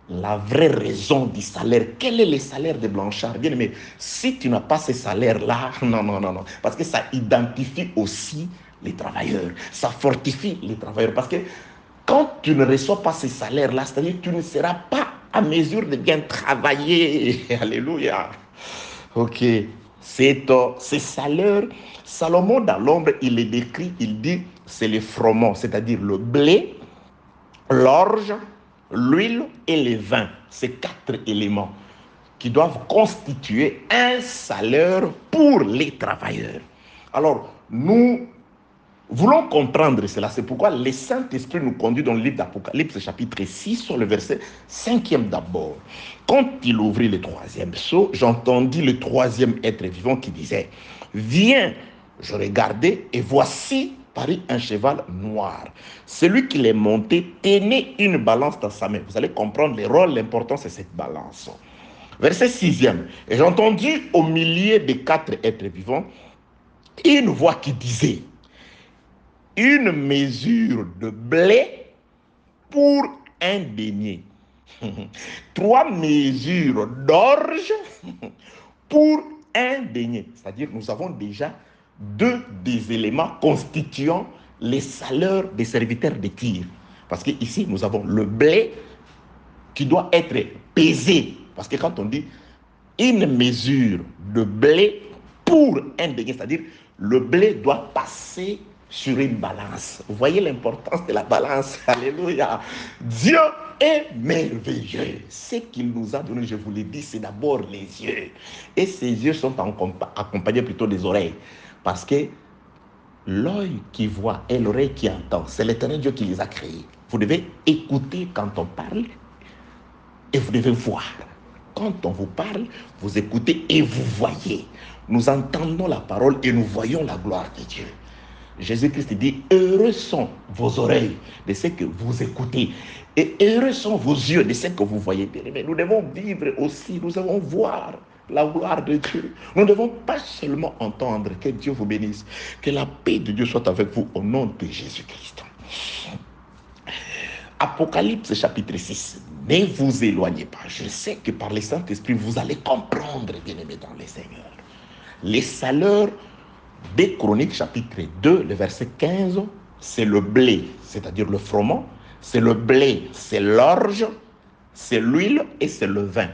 La vraie raison du salaire. Quel est le salaire de Blanchard? Bien aimé, si tu n'as pas ce salaire-là, non. Parce que ça identifie aussi les travailleurs. Ça fortifie les travailleurs. Parce que quand tu ne reçois pas ce salaire-là, c'est-à-dire que tu ne seras pas à mesure de bien travailler. Alléluia. Ok. C'est ce salaire. Salomon, dans l'ombre, il le décrit, il dit, c'est le froment, c'est-à-dire le blé, l'orge, l'huile et le vin. Ces 4 éléments qui doivent constituer un salaire pour les travailleurs. Alors, nous voulons comprendre cela. C'est pourquoi le Saint-Esprit nous conduit dans le livre d'Apocalypse, chapitre 6, sur le verset 5e d'abord. Quand il ouvrit le troisième sceau, j'entendis le troisième être vivant qui disait, « Viens !» Je regardais et voici parut un cheval noir. Celui qui l'est monté tenait une balance dans sa main. Vous allez comprendre le rôle, l'importance de cette balance. Verset 6e. Et j'ai entendu au milieu des 4 êtres vivants une voix qui disait, une mesure de blé pour un denier. 3 mesures d'orge pour un denier. C'est-à-dire nous avons déjà 2 des éléments constituant les salaires des serviteurs de Tyr. Parce qu'ici, nous avons le blé qui doit être pesé. Parce que quand on dit une mesure de blé pour un denier, c'est-à-dire le blé doit passer sur une balance. Vous voyez l'importance de la balance. Alléluia. Dieu est merveilleux. Ce qu'il nous a donné, je vous l'ai dit, c'est d'abord les yeux. Et ces yeux sont accompagnés plutôt des oreilles. Parce que l'œil qui voit et l'oreille qui entend, c'est l'Éternel Dieu qui les a créés. Vous devez écouter quand on parle et vous devez voir. Quand on vous parle, vous écoutez et vous voyez. Nous entendons la parole et nous voyons la gloire de Dieu. Jésus-Christ dit, heureux sont vos oreilles de ce que vous écoutez et heureux sont vos yeux de ce que vous voyez. Mais nous devons vivre aussi, nous devons voir la gloire de Dieu. Nous ne devons pas seulement entendre. Que Dieu vous bénisse. Que la paix de Dieu soit avec vous au nom de Jésus-Christ. Apocalypse chapitre 6. Ne vous éloignez pas. Je sais que par le Saint-Esprit, vous allez comprendre, bien-aimés dans le Seigneur. Les salaires des Chroniques chapitre 2, le verset 15, c'est le blé, c'est-à-dire le froment. C'est le blé, c'est l'orge, c'est l'huile et c'est le vin.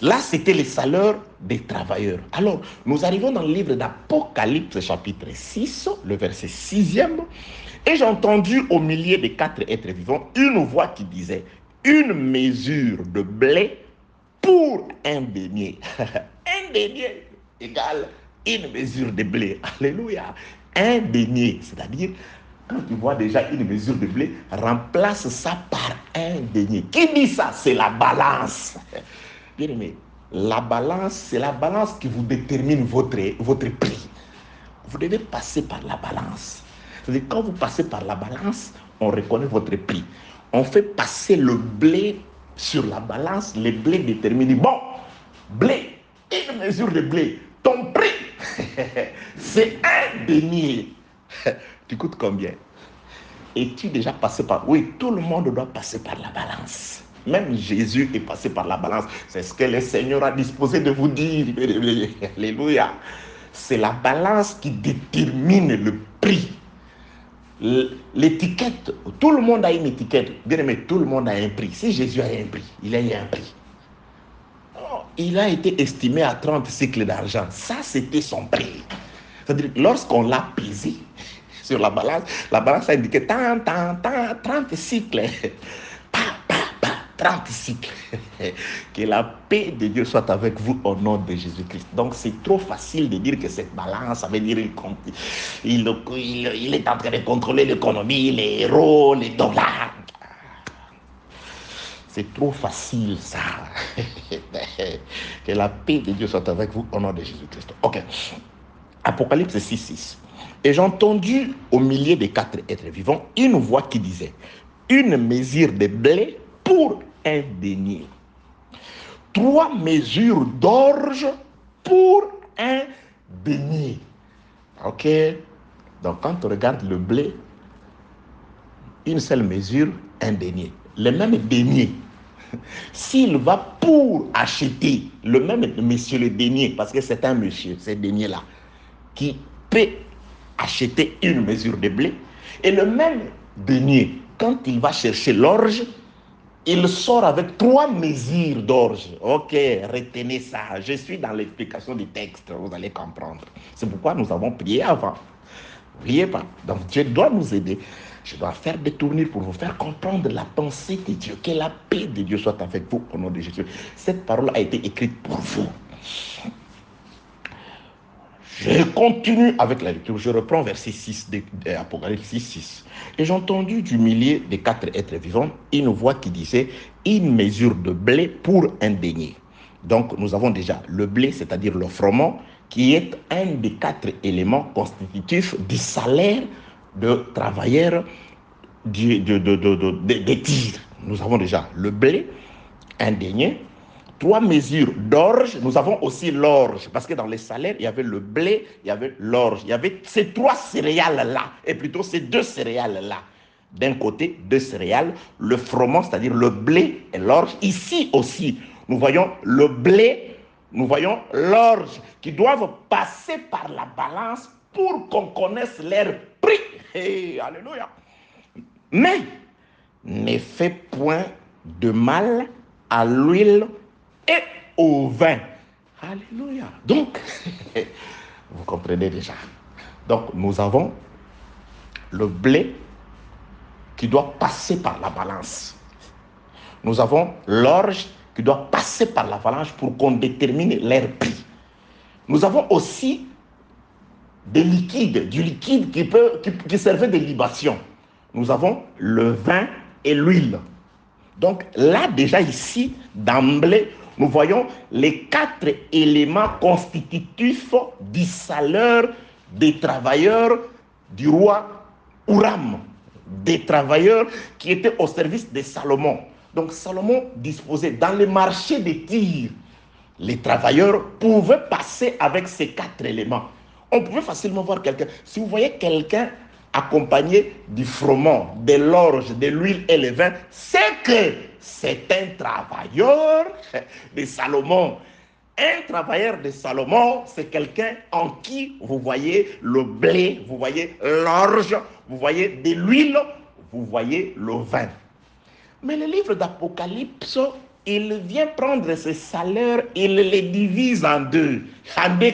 Là, c'était les salaires des travailleurs. Alors, nous arrivons dans le livre d'Apocalypse, chapitre 6, le verset 6e. Et j'ai entendu au milieu des 4 êtres vivants une voix qui disait, une mesure de blé pour un denier. Un denier égale une mesure de blé. Alléluia. Un denier, c'est-à-dire, quand tu vois déjà une mesure de blé, remplace ça par un denier. Qui dit ça? C'est la balance. Bien aimé, La balance, c'est la balance qui vous détermine votre prix. Vous devez passer par la balance. C'est-à-dire, quand vous passez par la balance, on reconnaît votre prix. On fait passer le blé sur la balance. Les blés déterminent. Bon, blé, une mesure de blé. Ton prix, c'est un denier. Tu coûtes combien? Es-tu déjà passé par... Oui, tout le monde doit passer par la balance. Même Jésus est passé par la balance. C'est ce que le Seigneur a disposé de vous dire. Alléluia. C'est la balance qui détermine le prix. L'étiquette, tout le monde a une étiquette. Bien aimé, tout le monde a un prix. Si Jésus a un prix, il a eu un prix. Oh, il a été estimé à 30 cycles d'argent. Ça, c'était son prix. C'est-à-dire que lorsqu'on l'a pesé sur la balance a indiqué 30 cycles. 30 cycles. Que la paix de Dieu soit avec vous au nom de Jésus-Christ. Donc c'est trop facile de dire que cette balance, ça veut dire il est en train de contrôler l'économie, les euros, les dollars. C'est trop facile ça. Que la paix de Dieu soit avec vous au nom de Jésus-Christ. Ok. Apocalypse 6:6. Et j'ai entendu au milieu des 4 êtres vivants une voix qui disait: une mesure de blé pour un denier, 3 mesures d'orge pour un denier. Ok. Donc quand on regarde le blé, une seule mesure, un denier. Le même denier, s'il va pour acheter, le même monsieur le denier, parce que c'est un monsieur, ce denier-là, qui peut acheter une mesure de blé, et le même denier, quand il va chercher l'orge, il sort avec 3 mesures d'orge. Ok, retenez ça. Je suis dans l'explication du texte, vous allez comprendre. C'est pourquoi nous avons prié avant. N'oubliez pas. Donc Dieu doit nous aider. Je dois faire des tournures pour vous faire comprendre la pensée de Dieu. Que la paix de Dieu soit avec vous au nom de Jésus. Cette parole a été écrite pour vous. Je continue avec la lecture. Je reprends verset 6 d'Apocalypse 6:6. Et j'ai entendu du milieu des 4 êtres vivants une voix qui disait: une mesure de blé pour un denier. Donc nous avons déjà le blé, c'est-à-dire le froment, qui est un des 4 éléments constitutifs du salaire de travailleurs des tirs. Nous avons déjà le blé, un denier, 3 mesures d'orge. Nous avons aussi l'orge, parce que dans les salaires, il y avait le blé, il y avait l'orge. Il y avait ces 3 céréales-là, et plutôt ces 2 céréales-là. D'un côté, 2 céréales, le froment, c'est-à-dire le blé et l'orge. Ici aussi, nous voyons le blé, nous voyons l'orge, qui doivent passer par la balance pour qu'on connaisse leur prix. Hey, alléluia. Mais ne fais point de mal à l'huile et au vin. Alléluia. Donc, vous comprenez déjà. Donc, nous avons le blé qui doit passer par la balance. Nous avons l'orge qui doit passer par la balance pour qu'on détermine leur prix. Nous avons aussi du liquide qui servait de libation. Nous avons le vin et l'huile. Donc là, déjà ici, d'emblée, nous voyons les 4 éléments constitutifs du salaire des travailleurs du roi Huram, des travailleurs qui étaient au service de Salomon. Donc Salomon disposait dans le marché des Tyr. Les travailleurs pouvaient passer avec ces 4 éléments. On pouvait facilement voir quelqu'un. Si vous voyez quelqu'un accompagné du froment, de l'orge, de l'huile et le vin, c'est que c'est un travailleur de Salomon. Un travailleur de Salomon, c'est quelqu'un en qui vous voyez le blé, vous voyez l'orge, vous voyez de l'huile, vous voyez le vin. Mais le livre d'Apocalypse, il vient prendre ces salaires, il les divise en deux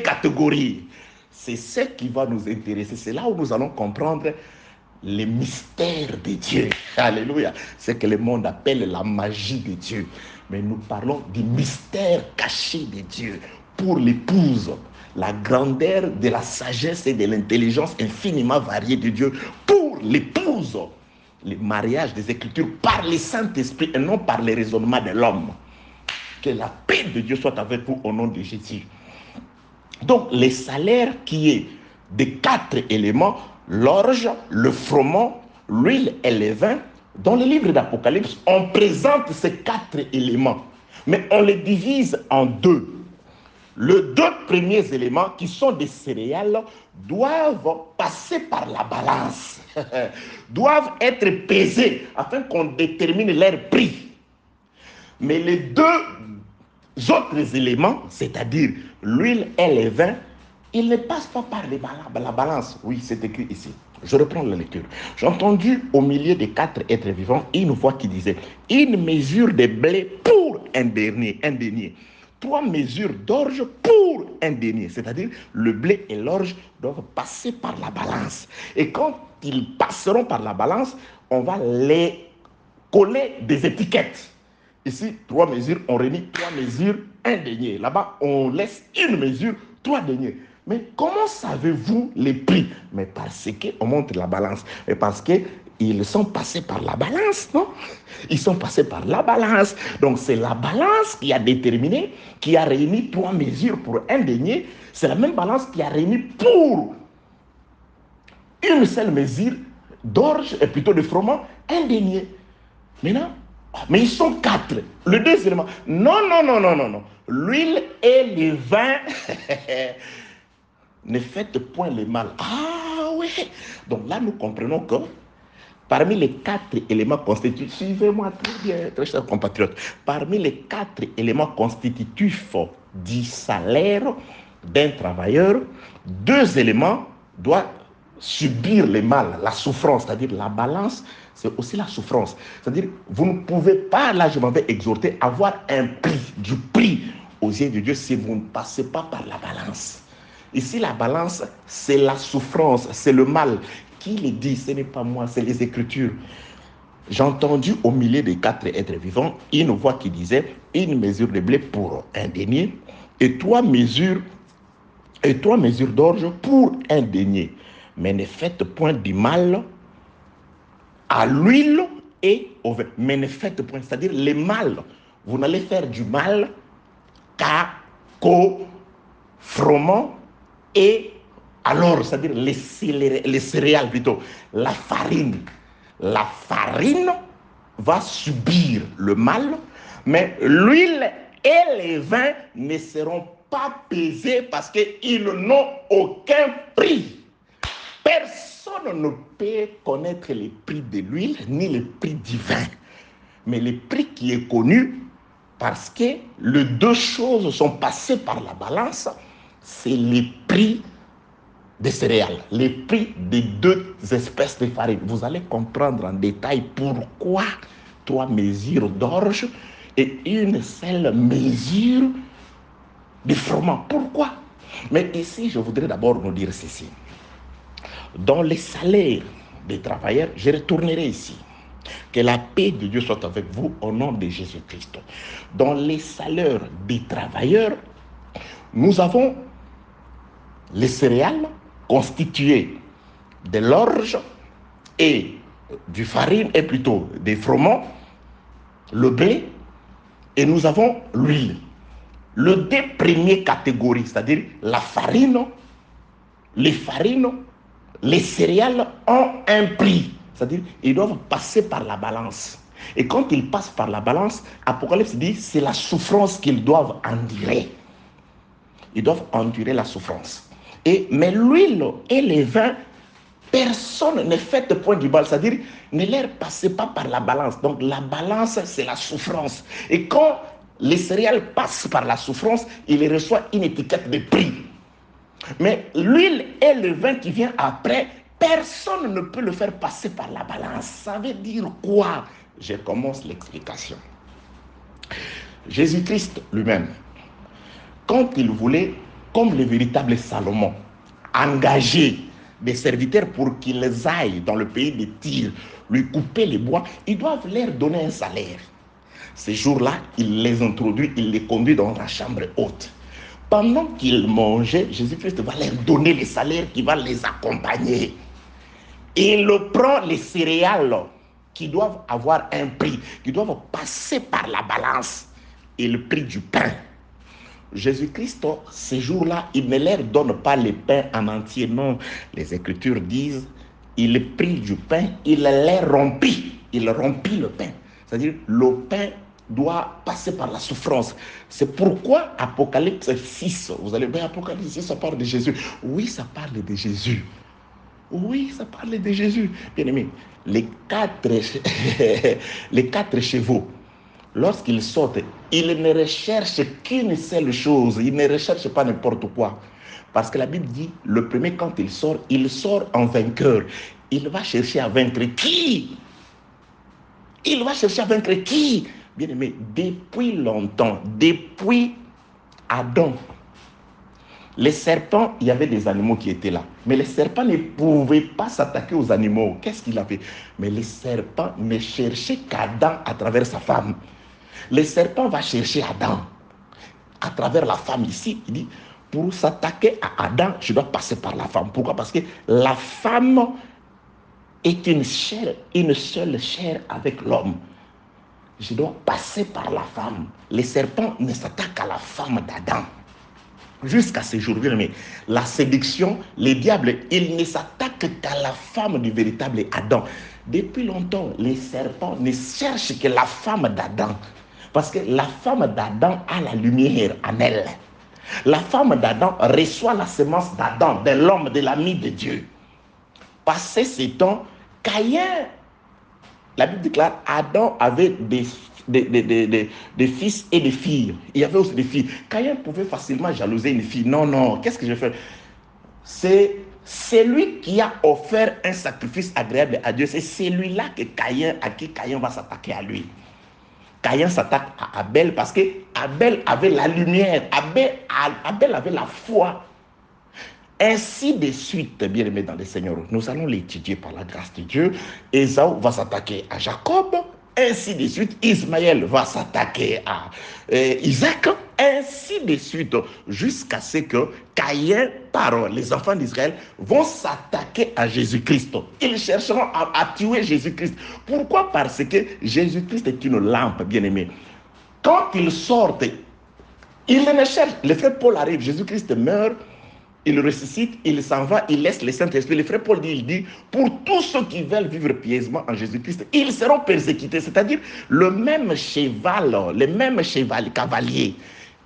catégories. C'est ce qui va nous intéresser. C'est là où nous allons comprendre les mystères de Dieu. Alléluia. C'est ce que le monde appelle la magie de Dieu. Mais nous parlons du mystère caché de Dieu pour l'épouse. La grandeur de la sagesse et de l'intelligence infiniment variée de Dieu pour l'épouse. Le mariage des Écritures par le Saint-Esprit et non par les raisonnements de l'homme. Que la paix de Dieu soit avec vous au nom de Jésus. Donc, les salaires qui est des 4 éléments, l'orge, le froment, l'huile et le vin, dans le livre d'Apocalypse, on présente ces 4 éléments, mais on les divise en 2. Les 2 premiers éléments, qui sont des céréales, doivent passer par la balance, doivent être pesés afin qu'on détermine leur prix. Mais les 2 autres éléments, c'est-à-dire l'huile et le vin, ils ne passent pas par la balance. Oui, c'est écrit ici. Je reprends la lecture. J'ai entendu au milieu des 4 êtres vivants une voix qui disait: une mesure de blé pour un denier. 3 mesures d'orge pour un denier. C'est-à-dire, le blé et l'orge doivent passer par la balance. Et quand ils passeront par la balance, on va les coller des étiquettes. Ici, 3 mesures, on réunit 3 mesures, un denier. Là-bas, on laisse une mesure, 3 deniers. Mais comment savez-vous les prix? Mais parce qu'on montre la balance. Et parce qu'ils sont passés par la balance, non? Ils sont passés par la balance. Donc, c'est la balance qui a déterminé, qui a réuni 3 mesures pour un denier. C'est la même balance qui a réuni pour une seule mesure d'orge, et plutôt de froment, un denier. Maintenant, mais ils sont 4. Le deuxième, non. L'huile et le vin, ne faites point le mal. Ah oui. Donc là, nous comprenons que parmi les 4 éléments constitutifs, suivez-moi très bien, très chers compatriotes, parmi les 4 éléments constitutifs du salaire d'un travailleur, 2 éléments doivent subir le mal, la souffrance, c'est-à-dire la balance, c'est aussi la souffrance. C'est-à-dire, vous ne pouvez pas, là je m'en vais exhorter, avoir un prix, du prix aux yeux de Dieu si vous ne passez pas par la balance. Ici, la balance, c'est la souffrance, c'est le mal. Qui le dit? Ce n'est pas moi, c'est les Écritures. J'ai entendu au milieu des 4 êtres vivants une voix qui disait: une mesure de blé pour un denier et 3 mesures d'orge pour un denier. Mais ne faites point du mal à l'huile et au vin. Mais ne faites point, c'est-à-dire le mal. Vous n'allez faire du mal qu'au froment et alors, c'est-à-dire les céréales plutôt, la farine. La farine va subir le mal, mais l'huile et les vins ne seront pas pesés parce qu'ils n'ont aucun prix. Personne ne peut connaître les prix de l'huile ni les prix du vin. Mais le prix qui est connu, parce que les 2 choses sont passées par la balance, c'est les prix des céréales, les prix des 2 espèces de farine. Vous allez comprendre en détail pourquoi 3 mesures d'orge et une seule mesure de froment. Pourquoi? Mais ici, je voudrais d'abord nous dire ceci. Dans les salaires des travailleurs, je retournerai ici. Que la paix de Dieu soit avec vous au nom de Jésus-Christ. Dans les salaires des travailleurs, nous avons les céréales constituées de l'orge et du farine, et plutôt des froment, le blé, et nous avons l'huile. Les 2 premières catégories, c'est-à-dire la farine, les farines, les céréales ont un prix. C'est-à-dire ils doivent passer par la balance. Et quand ils passent par la balance, Apocalypse dit c'est la souffrance qu'ils doivent endurer. Ils doivent endurer la souffrance. Mais l'huile et les vins, personne ne fait point du mal. C'est-à-dire ne leur passez pas par la balance. Donc la balance, c'est la souffrance. Et quand les céréales passent par la souffrance, ils reçoivent une étiquette de prix. Mais l'huile et le vin qui vient après, personne ne peut le faire passer par la balance. Ça veut dire quoi? Je commence l'explication. Jésus-Christ lui-même, quand il voulait, comme le véritable Salomon, engager des serviteurs pour qu'ils aillent dans le pays de Tyr, lui couper les bois, ils doivent leur donner un salaire. Ces jours-là, il les introduit, il les conduit dans la chambre haute. Pendant qu'ils mangeaient, Jésus-Christ va leur donner les salaires qui vont les accompagner. Et il prend les céréales qui doivent avoir un prix, qui doivent passer par la balance. il prit du pain. Jésus-Christ, ces jours-là, il ne leur donne pas le pain en entier, non. Les Écritures disent, il prit du pain, il les rompit. Il rompit le pain. C'est-à-dire, le pain doit passer par la souffrance. C'est pourquoi Apocalypse 6, vous allez voir, Apocalypse 6, ça parle de Jésus. Oui, ça parle de Jésus. Oui, ça parle de Jésus. Bien aimé, les quatre chevaux, lorsqu'ils sortent, ils ne recherchent qu'une seule chose. Ils ne recherchent pas n'importe quoi. Parce que la Bible dit, le premier, quand il sort en vainqueur. Il va chercher à vaincre qui? Il va chercher à vaincre qui? Bien aimé, depuis longtemps, depuis Adam, les serpents, il y avait des animaux qui étaient là. Mais les serpents ne pouvaient pas s'attaquer aux animaux. Qu'est-ce qu'il a fait? Mais les serpents ne cherchaient qu'Adam à travers sa femme. Le serpent va chercher Adam à travers la femme. Ici, il dit, pour s'attaquer à Adam, je dois passer par la femme. Pourquoi? Parce que la femme est une seule chair avec l'homme. Je dois passer par la femme. Les serpents ne s'attaquent qu'à la femme d'Adam. Jusqu'à ce jour, bien aimé, la séduction, les diables, ils ne s'attaquent qu'à la femme du véritable Adam. Depuis longtemps, les serpents ne cherchent que la femme d'Adam. Parce que la femme d'Adam a la lumière en elle. La femme d'Adam reçoit la semence d'Adam, de l'homme, de l'ami de Dieu. Passé ce temps, Caïn, la Bible déclare, Adam avait des fils et des filles. Il y avait aussi des filles. Caïn pouvait facilement jalouser une fille. Non, qu'est-ce que je fais? C'est celui qui a offert un sacrifice agréable à Dieu. C'est celui-là à qui Caïn va s'attaquer à lui. Caïn s'attaque à Abel parce que Abel avait la lumière. Abel avait la foi. Ainsi de suite, bien aimé dans le Seigneur, nous allons l'étudier par la grâce de Dieu. Ésaü va s'attaquer à Jacob. Ainsi de suite, Ismaël va s'attaquer à Isaac. Ainsi de suite, jusqu'à ce que Caïn, par les enfants d'Israël, vont s'attaquer à Jésus-Christ. Ils chercheront à tuer Jésus-Christ. Pourquoi? Parce que Jésus-Christ est une lampe, bien aimé. Quand ils sortent, ils ne cherchent. Le frère Paul arrive, Jésus-Christ meurt. Il ressuscite, il s'en va, il laisse le Saint-Esprit. Le frère Paul dit, il dit, pour tous ceux qui veulent vivre pieusement en Jésus-Christ, ils seront persécutés. C'est-à-dire, le même cavalier,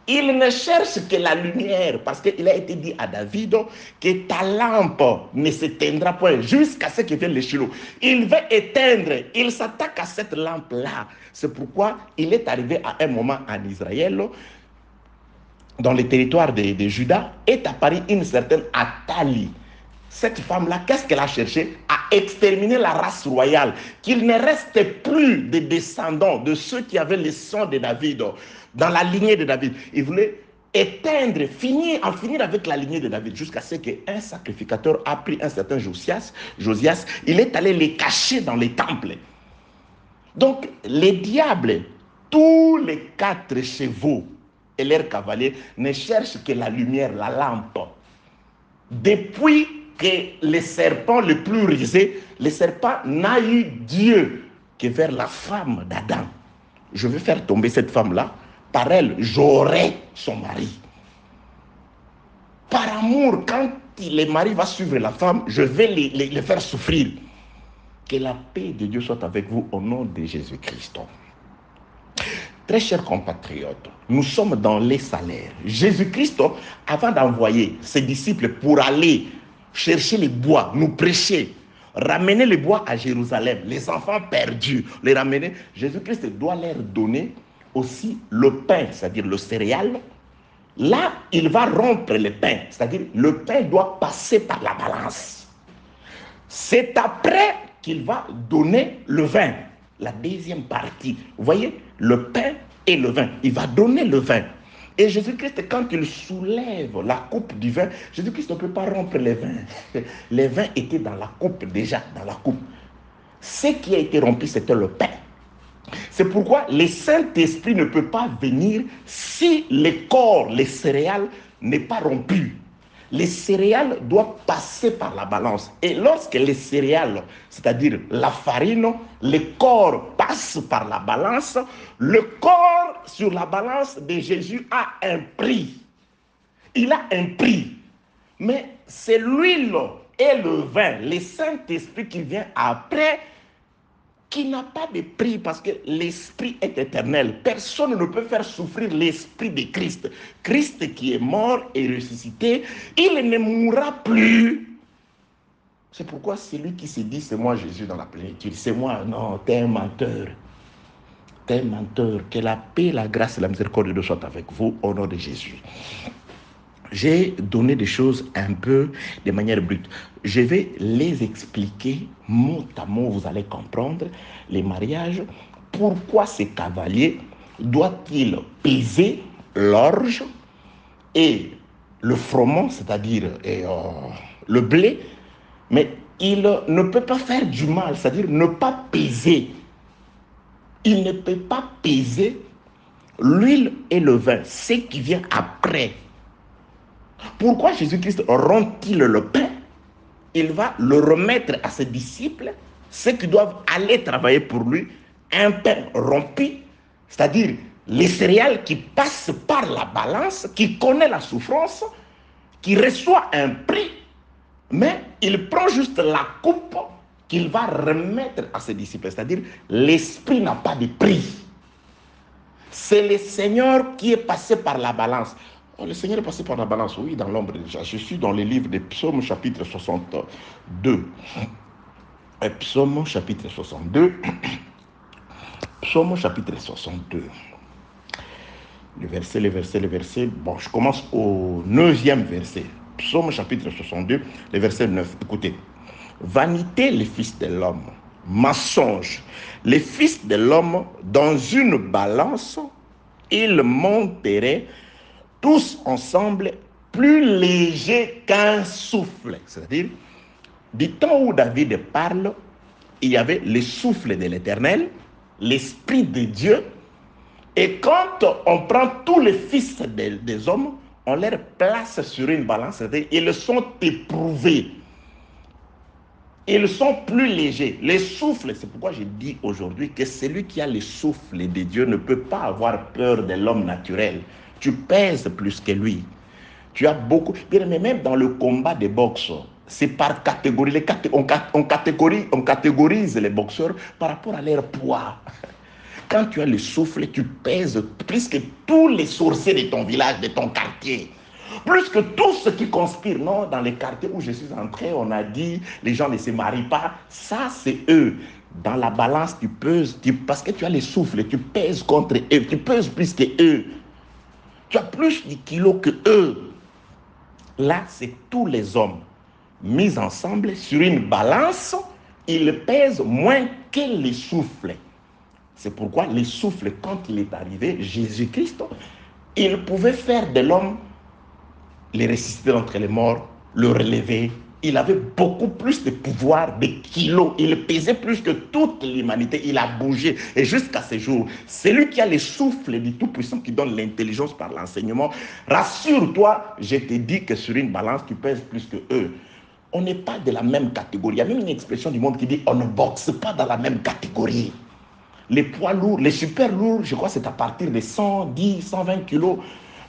il ne cherche que la lumière, parce qu'il a été dit à David que ta lampe ne s'éteindra point jusqu'à ce que vienne l'échelon. Il veut éteindre, il s'attaque à cette lampe-là. C'est pourquoi il est arrivé à un moment en Israël, dans les territoires de Juda, est apparue une certaine Athalie. Cette femme-là, qu'est-ce qu'elle a cherché? À exterminer la race royale, qu'il ne reste plus de descendants de ceux qui avaient le sang de David, dans la lignée de David. Il voulait éteindre, en finir avec la lignée de David, jusqu'à ce qu'un sacrificateur a pris un certain Josias, il est allé les cacher dans les temples. Donc, les diables, tous les 4 chevaux, et leurs cavaliers ne cherchent que la lumière, la lampe. Depuis que les serpents les plus rusés, les serpents n'a eu Dieu que vers la femme d'Adam. Je vais faire tomber cette femme-là, par elle, j'aurai son mari. Par amour, quand le mari va suivre la femme, je vais les faire souffrir. Que la paix de Dieu soit avec vous au nom de Jésus-Christ. Très chers compatriotes, nous sommes dans les salaires. Jésus-Christ, avant d'envoyer ses disciples pour aller chercher les bois, nous prêcher, ramener les bois à Jérusalem, les enfants perdus, les ramener, Jésus-Christ doit leur donner aussi le pain, c'est-à-dire le céréal. Là, il va rompre le pain, c'est-à-dire le pain doit passer par la balance. C'est après qu'il va donner le vin. La deuxième partie, vous voyez, le pain et le vin. Il va donner le vin. Et Jésus-Christ, quand il soulève la coupe du vin, Jésus-Christ ne peut pas rompre les vins. Les vins étaient dans la coupe déjà, dans la coupe. Ce qui a été rompu, c'était le pain. C'est pourquoi le Saint-Esprit ne peut pas venir si le corps, les céréales, n'est pas rompu. les céréales doivent passer par la balance. Et lorsque les céréales, c'est-à-dire la farine, le corps passe par la balance, le corps sur la balance de Jésus a un prix. Il a un prix. Mais c'est l'huile et le vin, le Saint-Esprit qui vient après, qui n'a pas de prix parce que l'Esprit est éternel. Personne ne peut faire souffrir l'Esprit de Christ. Christ qui est mort et ressuscité, il ne mourra plus. C'est pourquoi celui qui se dit c'est moi Jésus dans la plénitude, c'est moi, non, t'es un menteur. T'es un menteur. Que la paix, la grâce et la miséricorde de Dieu soient avec vous au nom de Jésus. J'ai donné des choses un peu de manière brute. Je vais les expliquer mot à mot, vous allez comprendre. Les mariages, pourquoi ces cavaliers doit-il peser l'orge et le froment, c'est-à-dire le blé, mais il ne peut pas faire du mal, c'est-à-dire ne pas peser. Il ne peut pas peser l'huile et le vin, ce qui vient après. Pourquoi Jésus-Christ rompt-il le pain? Il va le remettre à ses disciples, ceux qui doivent aller travailler pour lui, un pain rompu, c'est-à-dire les céréales qui passent par la balance, qui connaît la souffrance, qui reçoit un prix, mais il prend juste la coupe qu'il va remettre à ses disciples, c'est-à-dire l'esprit n'a pas de prix. C'est le Seigneur qui est passé par la balance. Oh, le Seigneur est passé par la balance, oui, dans l'ombre déjà. Je suis dans le livre des Psaumes, chapitre 62. Psaume, chapitre 62. Psaume, chapitre 62. Le verset. Bon, je commence au 9e verset. Psaume, chapitre 62, le verset 9. Écoutez. Vanité, les fils de l'homme. Mensonge. Les fils de l'homme, dans une balance, ils monteraient tous ensemble, plus léger qu'un souffle. C'est-à-dire, du temps où David parle, il y avait le souffle de l'Éternel, l'Esprit de Dieu. Et quand on prend tous les fils des hommes, on les place sur une balance, c'est-à-dire ils sont éprouvés. Ils sont plus légers. Les souffles, c'est pourquoi je dis aujourd'hui que celui qui a le souffle de Dieu ne peut pas avoir peur de l'homme naturel. Tu pèses plus que lui. Tu as beaucoup. Mais même dans le combat de boxe, c'est par catégorie. On catégorise les boxeurs par rapport à leur poids. Quand tu as le souffle, tu pèses plus que tous les sorciers de ton village, de ton quartier. Plus que tous ceux qui conspirent. Non, dans les quartiers où je suis entré, on a dit les gens ne se marient pas. Ça, c'est eux. Dans la balance, tu pèses. Parce que tu as le souffle, tu pèses contre eux. Tu pèses plus que eux. Tu as plus de kilos que eux. Là, c'est tous les hommes mis ensemble sur une balance. Ils pèsent moins que les souffles. C'est pourquoi les souffles, quand il est arrivé, Jésus-Christ, il pouvait faire de l'homme le ressusciter d'entre les morts, le relever. Il avait beaucoup plus de pouvoir, de kilos. Il pesait plus que toute l'humanité. Il a bougé. Et jusqu'à ce jour, c'est lui qui a le souffle du Tout-Puissant qui donne l'intelligence par l'enseignement. Rassure-toi, je te dis que sur une balance, tu pèses plus que eux. On n'est pas de la même catégorie. Il y a même une expression du monde qui dit on ne boxe pas dans la même catégorie. Les poids lourds, les super lourds, je crois que c'est à partir de 110, 120 kilos.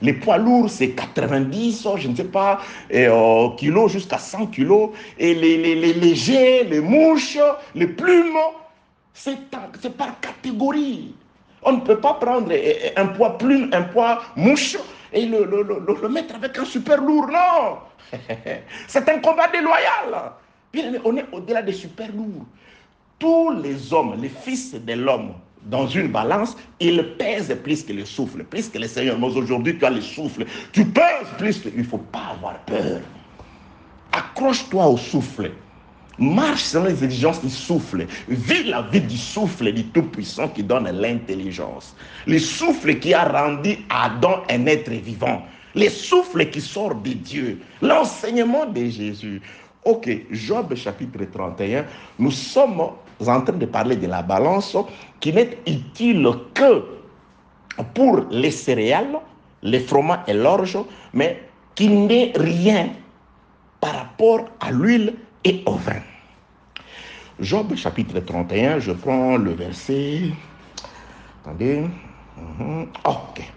Les poids lourds, c'est 90, je ne sais pas, kilos jusqu'à 100 kilos. Et les légers, les mouches, les plumes, c'est par catégorie. On ne peut pas prendre un poids plume, un poids mouche et le mettre avec un super lourd. Non. C'est un combat déloyal. Bien, on est au-delà des super lourds. Tous les hommes, les fils de l'homme, dans une balance, ils pèsent plus que le souffle, plus que le Seigneur. Mais aujourd'hui, tu as le souffle. Tu pèses plus. Il ne faut pas avoir peur. Accroche-toi au souffle. Marche selon les exigences du souffle. Vis la vie du souffle du Tout-Puissant qui donne l'intelligence. Le souffle qui a rendu Adam un être vivant. Le souffle qui sort de Dieu. L'enseignement de Jésus. Ok, Job chapitre 31, nous sommes en train de parler de la balance qui n'est utile que pour les céréales, les fromages et l'orge, mais qui n'est rien par rapport à l'huile et au vin. Job chapitre 31, je prends le verset... Attendez. Ok.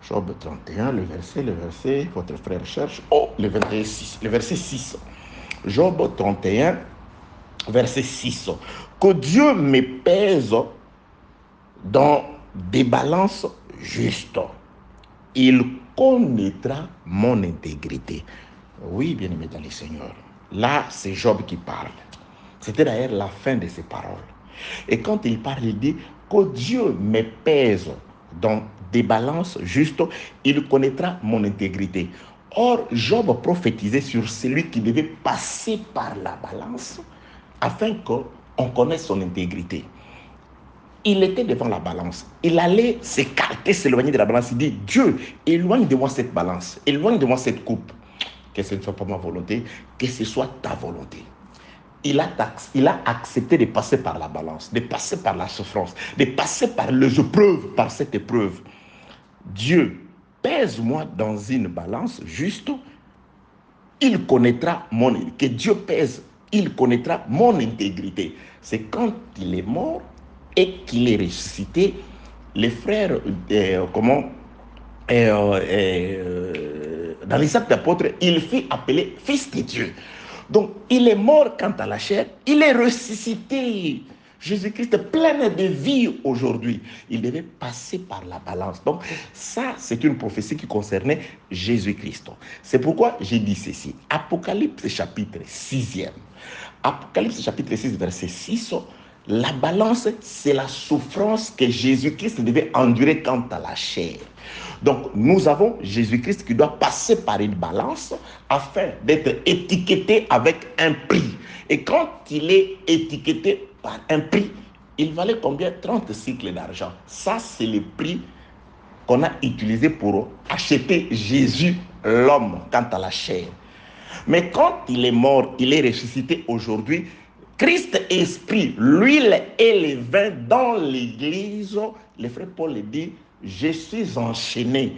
Job 31, le verset, votre frère cherche. Oh, le verset 6. Job 31, verset 6. Que Dieu me pèse dans des balances justes. Il connaîtra mon intégrité. Oui, bien-aimé dans le Seigneur. Là, c'est Job qui parle. C'était d'ailleurs la fin de ses paroles. Et quand il parle, il dit que Dieu me pèse dans des balances justes, il connaîtra mon intégrité. Or, Job prophétisait sur celui qui devait passer par la balance afin qu'on connaisse son intégrité. Il était devant la balance. Il allait s'écarter, s'éloigner de la balance. Il dit, Dieu, éloigne de moi cette balance, éloigne de moi cette coupe. Que ce ne soit pas ma volonté, que ce soit ta volonté. Il a accepté de passer par la balance, de passer par la souffrance, de passer par les épreuves, par cette épreuve. Dieu, pèse-moi dans une balance juste, il connaîtra que Dieu pèse, il connaîtra mon intégrité. C'est quand il est mort et qu'il est ressuscité, les frères, dans les actes d'apôtres, il fut appelé fils de Dieu. Donc, il est mort quant à la chair, il est ressuscité. Jésus-Christ plein de vie aujourd'hui. Il devait passer par la balance. Donc, ça, c'est une prophétie qui concernait Jésus-Christ. C'est pourquoi j'ai dit ceci. Apocalypse chapitre 6e. Apocalypse chapitre 6, verset 6. La balance, c'est la souffrance que Jésus-Christ devait endurer quant à la chair. Donc, nous avons Jésus-Christ qui doit passer par une balance afin d'être étiqueté avec un prix. Et quand il est étiqueté par un prix, il valait combien? 30 cycles d'argent. Ça, c'est le prix qu'on a utilisé pour acheter Jésus, l'homme, quant à la chair. Mais quand il est mort, il est ressuscité aujourd'hui, Christ esprit, l'huile et le vin dans l'église, le frère Paul dit, je suis enchaîné.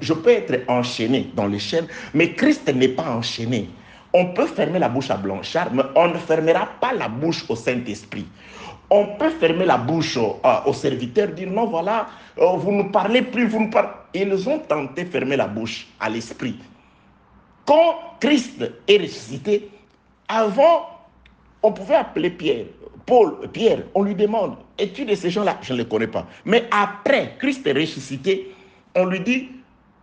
Je peux être enchaîné dans les chaînes, mais Christ n'est pas enchaîné. On peut fermer la bouche à Blanchard, mais on ne fermera pas la bouche au Saint-Esprit. On peut fermer la bouche aux serviteurs, dire non, voilà, vous ne parlez plus, vous ne parlez. Ils ont tenté de fermer la bouche à l'Esprit. Quand Christ est ressuscité, avant, on pouvait appeler Pierre, on lui demande, es-tu de ces gens-là? Je ne les connais pas. Mais après, Christ est ressuscité, on lui dit,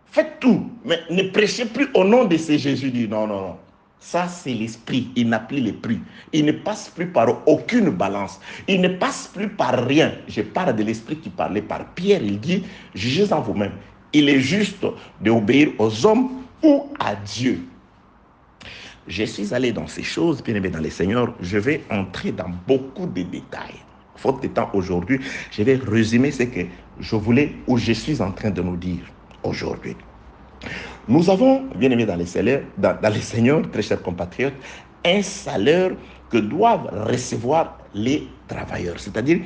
faites tout, mais ne prêchez plus au nom de ce Jésus. Il dit, non. Ça, c'est l'esprit. Il n'a plus le prix. Il ne passe plus par aucune balance. Il ne passe plus par rien. Je parle de l'esprit qui parlait par Pierre. Il dit, jugez en vous-même. Il est juste d'obéir aux hommes ou à Dieu. Je suis allé dans ces choses, bien aimé dans les Seigneurs. Je vais entrer dans beaucoup de détails. Faute de temps aujourd'hui, je vais résumer ce que je voulais ou je suis en train de nous dire aujourd'hui. Nous avons, bien aimé dans les Seigneurs, très chers compatriotes, un salaire que doivent recevoir les travailleurs, c'est-à-dire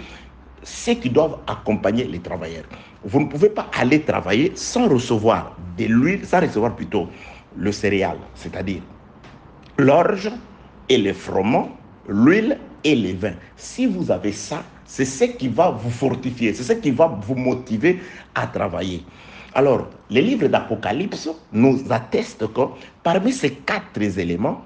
ceux qui doivent accompagner les travailleurs. Vous ne pouvez pas aller travailler sans recevoir de l'huile, sans recevoir plutôt le céréal, c'est-à-dire l'orge et le froment, l'huile et le vin. Si vous avez ça, c'est ce qui va vous fortifier, c'est ce qui va vous motiver à travailler. Alors, les livres d'Apocalypse nous attestent que parmi ces 4 éléments,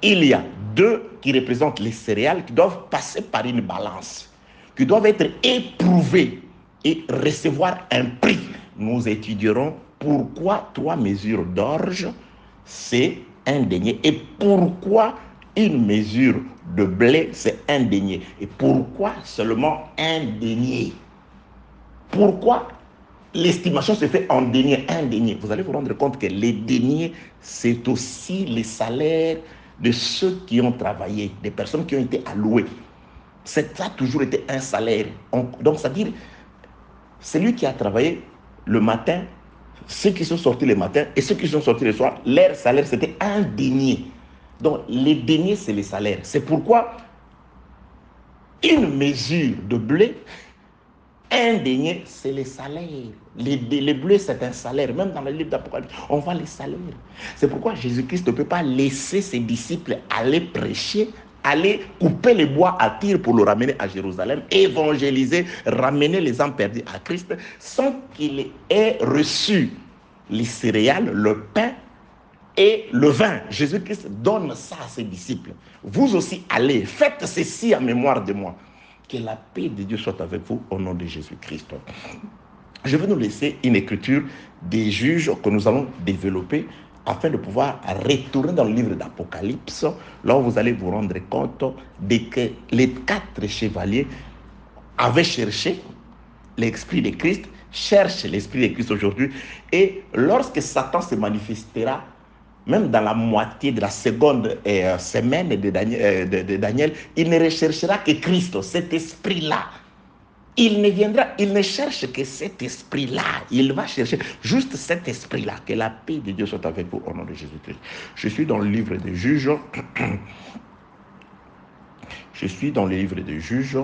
il y a 2 qui représentent les céréales qui doivent passer par une balance, qui doivent être éprouvées et recevoir un prix. Nous étudierons pourquoi 3 mesures d'orge, c'est un denier, et pourquoi une mesure de blé, c'est un denier, et pourquoi seulement un denier. Pourquoi l'estimation se fait en denier, un denier. Vous allez vous rendre compte que les deniers, c'est aussi les salaires de ceux qui ont travaillé, des personnes qui ont été allouées. Ça a toujours été un salaire. Donc, c'est-à-dire, celui qui a travaillé le matin, ceux qui sont sortis le matin et ceux qui sont sortis le soir, leur salaire, c'était un denier. Donc, les deniers, c'est les salaires. C'est pourquoi une mesure de blé un denier, c'est les salaires. Les bleus, c'est un salaire. Même dans le livre d'Apocalypse, on voit les salaires. C'est pourquoi Jésus-Christ ne peut pas laisser ses disciples aller prêcher, aller couper les bois à Tyr pour le ramener à Jérusalem, évangéliser, ramener les âmes perdues à Christ, sans qu'il ait reçu les céréales, le pain et le vin. Jésus-Christ donne ça à ses disciples. Vous aussi allez, faites ceci en mémoire de moi. Que la paix de Dieu soit avec vous au nom de Jésus-Christ. Je vais nous laisser une écriture des juges que nous allons développer afin de pouvoir retourner dans le livre d'Apocalypse, là où vous allez vous rendre compte de que les 4 chevaliers avaient cherché l'Esprit de Christ, cherchent l'Esprit de Christ aujourd'hui, et lorsque Satan se manifestera, même dans la moitié de la seconde semaine de Daniel, il ne recherchera que Christ, cet esprit-là. Il ne viendra, il ne cherche que cet esprit-là. Il va chercher juste cet esprit-là. Que la paix de Dieu soit avec vous au nom de Jésus-Christ. Je suis dans le livre des Juges. Je suis dans le livre des Juges.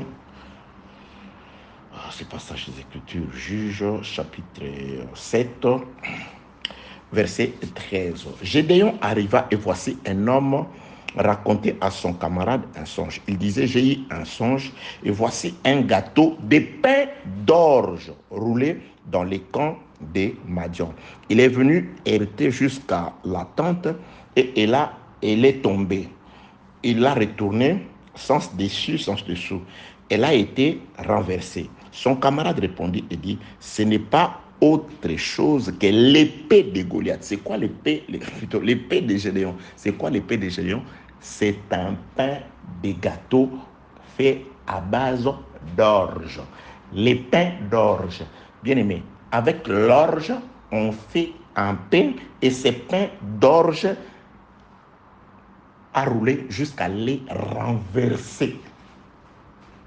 C'est passage des Écritures. Juges, chapitre 7. Verset 13. Gédéon arriva et voici un homme racontait à son camarade un songe. Il disait, j'ai eu un songe et voici un gâteau de pain d'orge roulé dans les camps des Madian. Il est venu hériter jusqu'à la tente et là, elle est tombée. Il l'a retournée sens dessus, sens dessous. Elle a été renversée. Son camarade répondit et dit, ce n'est pas autre chose que l'épée de Goliath. C'est quoi l'épée? L'épée de Gédéon. C'est quoi l'épée de Gédéon? C'est un pain de gâteau fait à base d'orge. Les pains d'orge. Bien aimé, avec l'orge, on fait un pain et ces pains d'orge à rouler jusqu'à les renverser.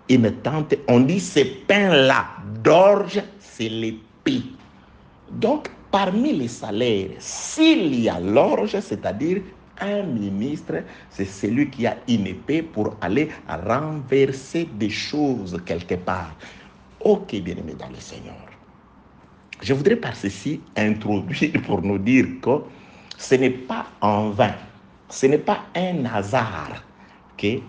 Une tente, on dit ces pains-là d'orge, c'est l'épée. Donc, parmi les salaires, s'il y a l'orge, c'est-à-dire un ministre, c'est celui qui a une épée pour aller renverser des choses quelque part. Ok, bien-aimés dans le Seigneur. Je voudrais par ceci introduire pour nous dire que ce n'est pas en vain, ce n'est pas un hasard qu'il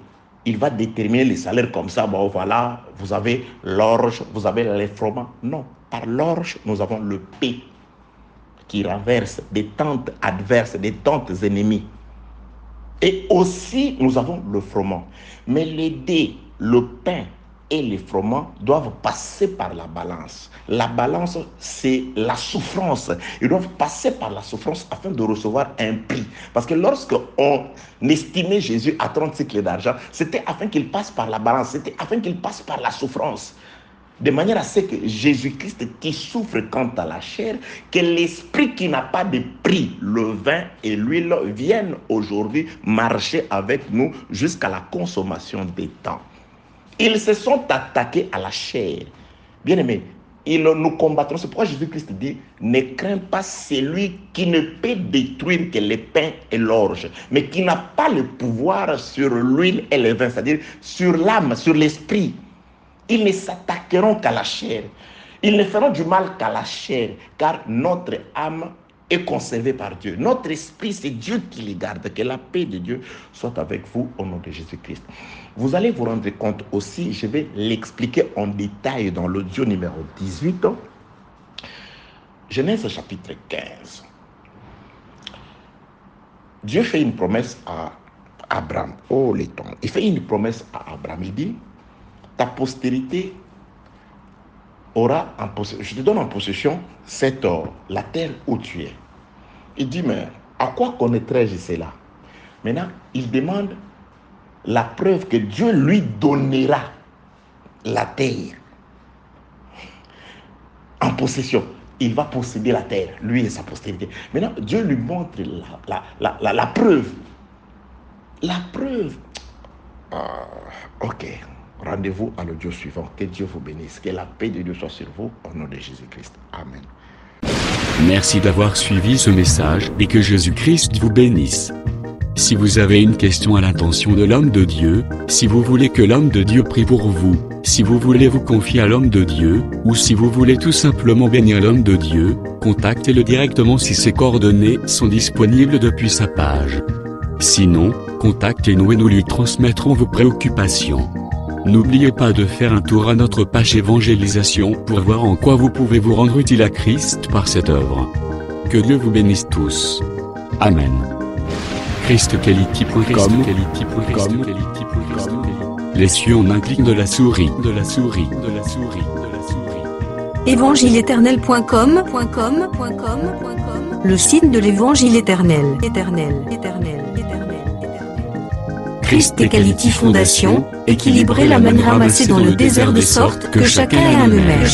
va déterminer les salaires comme ça. Bon, voilà, vous avez l'orge, vous avez les froment. Non. Par l'orge, nous avons le pain qui renverse des tentes adverses, des tentes ennemies. Et aussi, nous avons le froment. Mais les dés, le pain et les froments doivent passer par la balance. La balance, c'est la souffrance. Ils doivent passer par la souffrance afin de recevoir un prix. Parce que lorsque on estimait Jésus à 30 cycles d'argent, c'était afin qu'il passe par la balance, c'était afin qu'il passe par la souffrance. De manière à ce que Jésus-Christ qui souffre quant à la chair, que l'esprit qui n'a pas de prix, le vin et l'huile, viennent aujourd'hui marcher avec nous jusqu'à la consommation des temps. Ils se sont attaqués à la chair. Bien aimé, ils nous combattront. C'est pourquoi Jésus-Christ dit, ne crains pas celui qui ne peut détruire que les pains et l'orge, mais qui n'a pas le pouvoir sur l'huile et le vin, c'est-à-dire sur l'âme, sur l'esprit. Ils ne s'attaqueront qu'à la chair. Ils ne feront du mal qu'à la chair, car notre âme est conservée par Dieu. Notre esprit, c'est Dieu qui les garde. Que la paix de Dieu soit avec vous au nom de Jésus-Christ. Vous allez vous rendre compte aussi, je vais l'expliquer en détail dans l'audio numéro 18. Genèse chapitre 15. Dieu fait une promesse à Abraham. Oh les temps. Il fait une promesse à Abraham. Il dit, ta postérité aura en possession, je te donne en possession cette la terre où tu es. Il dit, mais à quoi connaîtrai-je cela? Maintenant, il demande la preuve que Dieu lui donnera la terre en possession. Il va posséder la terre, lui et sa postérité. Maintenant, Dieu lui montre la preuve. La preuve. Ok. Rendez-vous à l'audio suivant. Que Dieu vous bénisse. Que la paix de Dieu soit sur vous. Au nom de Jésus-Christ. Amen. Merci d'avoir suivi ce message et que Jésus-Christ vous bénisse. Si vous avez une question à l'intention de l'homme de Dieu, si vous voulez que l'homme de Dieu prie pour vous, si vous voulez vous confier à l'homme de Dieu, ou si vous voulez tout simplement bénir l'homme de Dieu, contactez-le directement si ses coordonnées sont disponibles depuis sa page. Sinon, contactez-nous et nous lui transmettrons vos préoccupations. N'oubliez pas de faire un tour à notre page évangélisation pour voir en quoi vous pouvez vous rendre utile à Christ par cette œuvre. Que Dieu vous bénisse tous. Amen. ChristQuality.com. Les cieux en un clic de la souris. Évangile-éternel.com, le site de l'Évangile éternel. Christ et Quality Fondation, équilibrer la manne ramassée dans le désert de sorte que chacun ait un eumère.